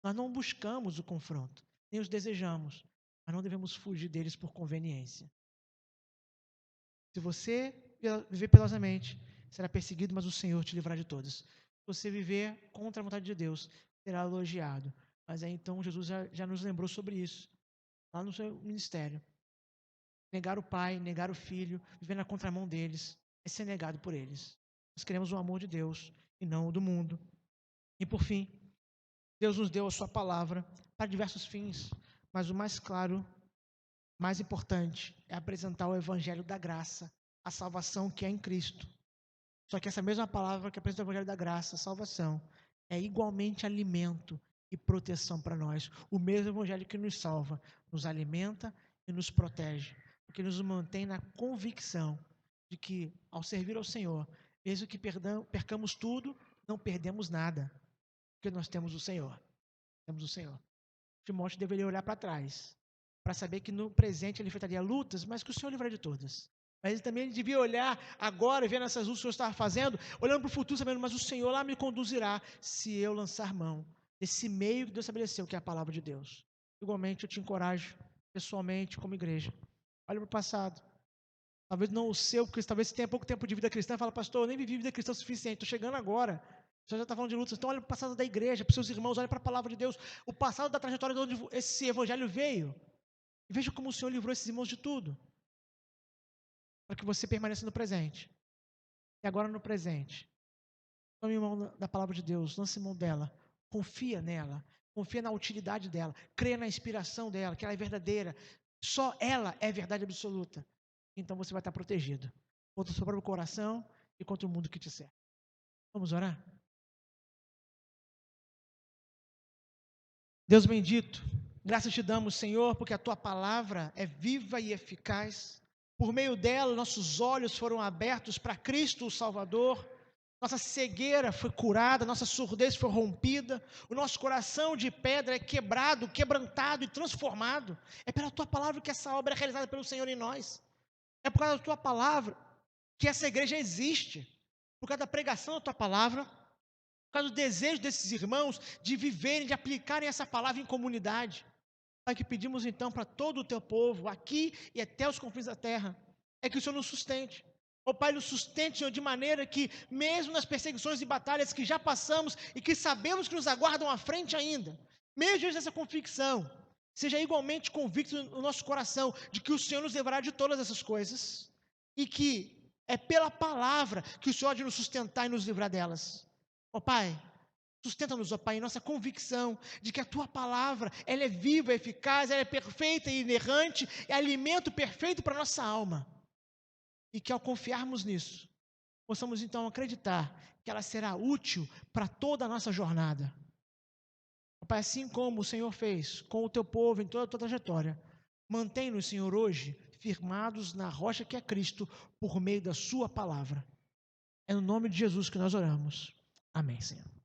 Nós não buscamos o confronto, nem os desejamos, mas não devemos fugir deles por conveniência. Se você viver piedosamente, será perseguido, mas o Senhor te livrará de todos. Se você viver contra a vontade de Deus, será elogiado. Mas aí então Jesus já nos lembrou sobre isso, lá no seu ministério. Negar o pai, negar o filho, viver na contramão deles, é ser negado por eles. Nós queremos o amor de Deus e não o do mundo. E por fim, Deus nos deu a sua palavra para diversos fins, mas o mais claro, mais importante, é apresentar o evangelho da graça, a salvação que é em Cristo. Só que essa mesma palavra que apresenta o evangelho da graça, a salvação, é igualmente alimento e proteção para nós. O mesmo evangelho que nos salva, nos alimenta e nos protege, porque nos mantém na convicção de que, ao servir ao Senhor, mesmo que percamos tudo, não perdemos nada, porque nós temos o Senhor. Temos o Senhor. Timóteo deveria olhar para trás, para saber que no presente ele enfrentaria lutas, mas que o Senhor livraria de todas. Mas ele também devia olhar agora, vendo essas lutas que o Senhor estava fazendo, olhando para o futuro, sabendo: mas o Senhor lá me conduzirá se eu lançar mão desse meio que Deus estabeleceu, que é a palavra de Deus. Igualmente, eu te encorajo, pessoalmente, como igreja. Olha para o passado. Talvez não o seu, porque talvez você tenha pouco tempo de vida cristã, e fala: pastor, eu nem vivi vida cristã o suficiente, estou chegando agora. Você já está falando de lutas. Então olha para o passado da igreja, para os seus irmãos, olha para a palavra de Deus, o passado da trajetória de onde esse evangelho veio. E veja como o Senhor livrou esses irmãos de tudo. Para que você permaneça no presente. E agora no presente. Tome mão da palavra de Deus, lance mão dela, confia nela, confia na utilidade dela, creia na inspiração dela, que ela é verdadeira. Só ela é verdade absoluta. Então você vai estar protegido contra o seu próprio coração e contra o mundo que te cerca. Vamos orar? Deus bendito, Graças te damos, Senhor, porque a tua palavra é viva e eficaz. Por meio dela, nossos olhos foram abertos para Cristo, o Salvador. Nossa cegueira foi curada, nossa surdez foi rompida, o nosso coração de pedra é quebrado, quebrantado e transformado. É pela tua palavra que essa obra é realizada pelo Senhor em nós. É por causa da tua palavra que essa igreja existe. Por causa da pregação da tua palavra, por causa do desejo desses irmãos de viverem, de aplicarem essa palavra em comunidade. Pai, que pedimos então para todo o teu povo, aqui e até os confins da terra, é que o Senhor nos sustente. Ó Pai, nos sustente, Senhor, de maneira que, mesmo nas perseguições e batalhas que já passamos e que sabemos que nos aguardam à frente ainda, mesmo diante dessa convicção, seja igualmente convicto no nosso coração de que o Senhor nos levará de todas essas coisas e que é pela palavra que o Senhor há de nos sustentar e nos livrar delas. Ó Pai, sustenta-nos, ó Pai, em nossa convicção de que a Tua palavra, ela é viva, eficaz, ela é perfeita e inerrante, é alimento perfeito para a nossa alma. E que ao confiarmos nisso, possamos então acreditar que ela será útil para toda a nossa jornada. Ó Pai, assim como o Senhor fez com o Teu povo em toda a Tua trajetória, mantém-nos, Senhor, hoje, firmados na rocha que é Cristo, por meio da Sua palavra. É no nome de Jesus que nós oramos. Amém, Senhor.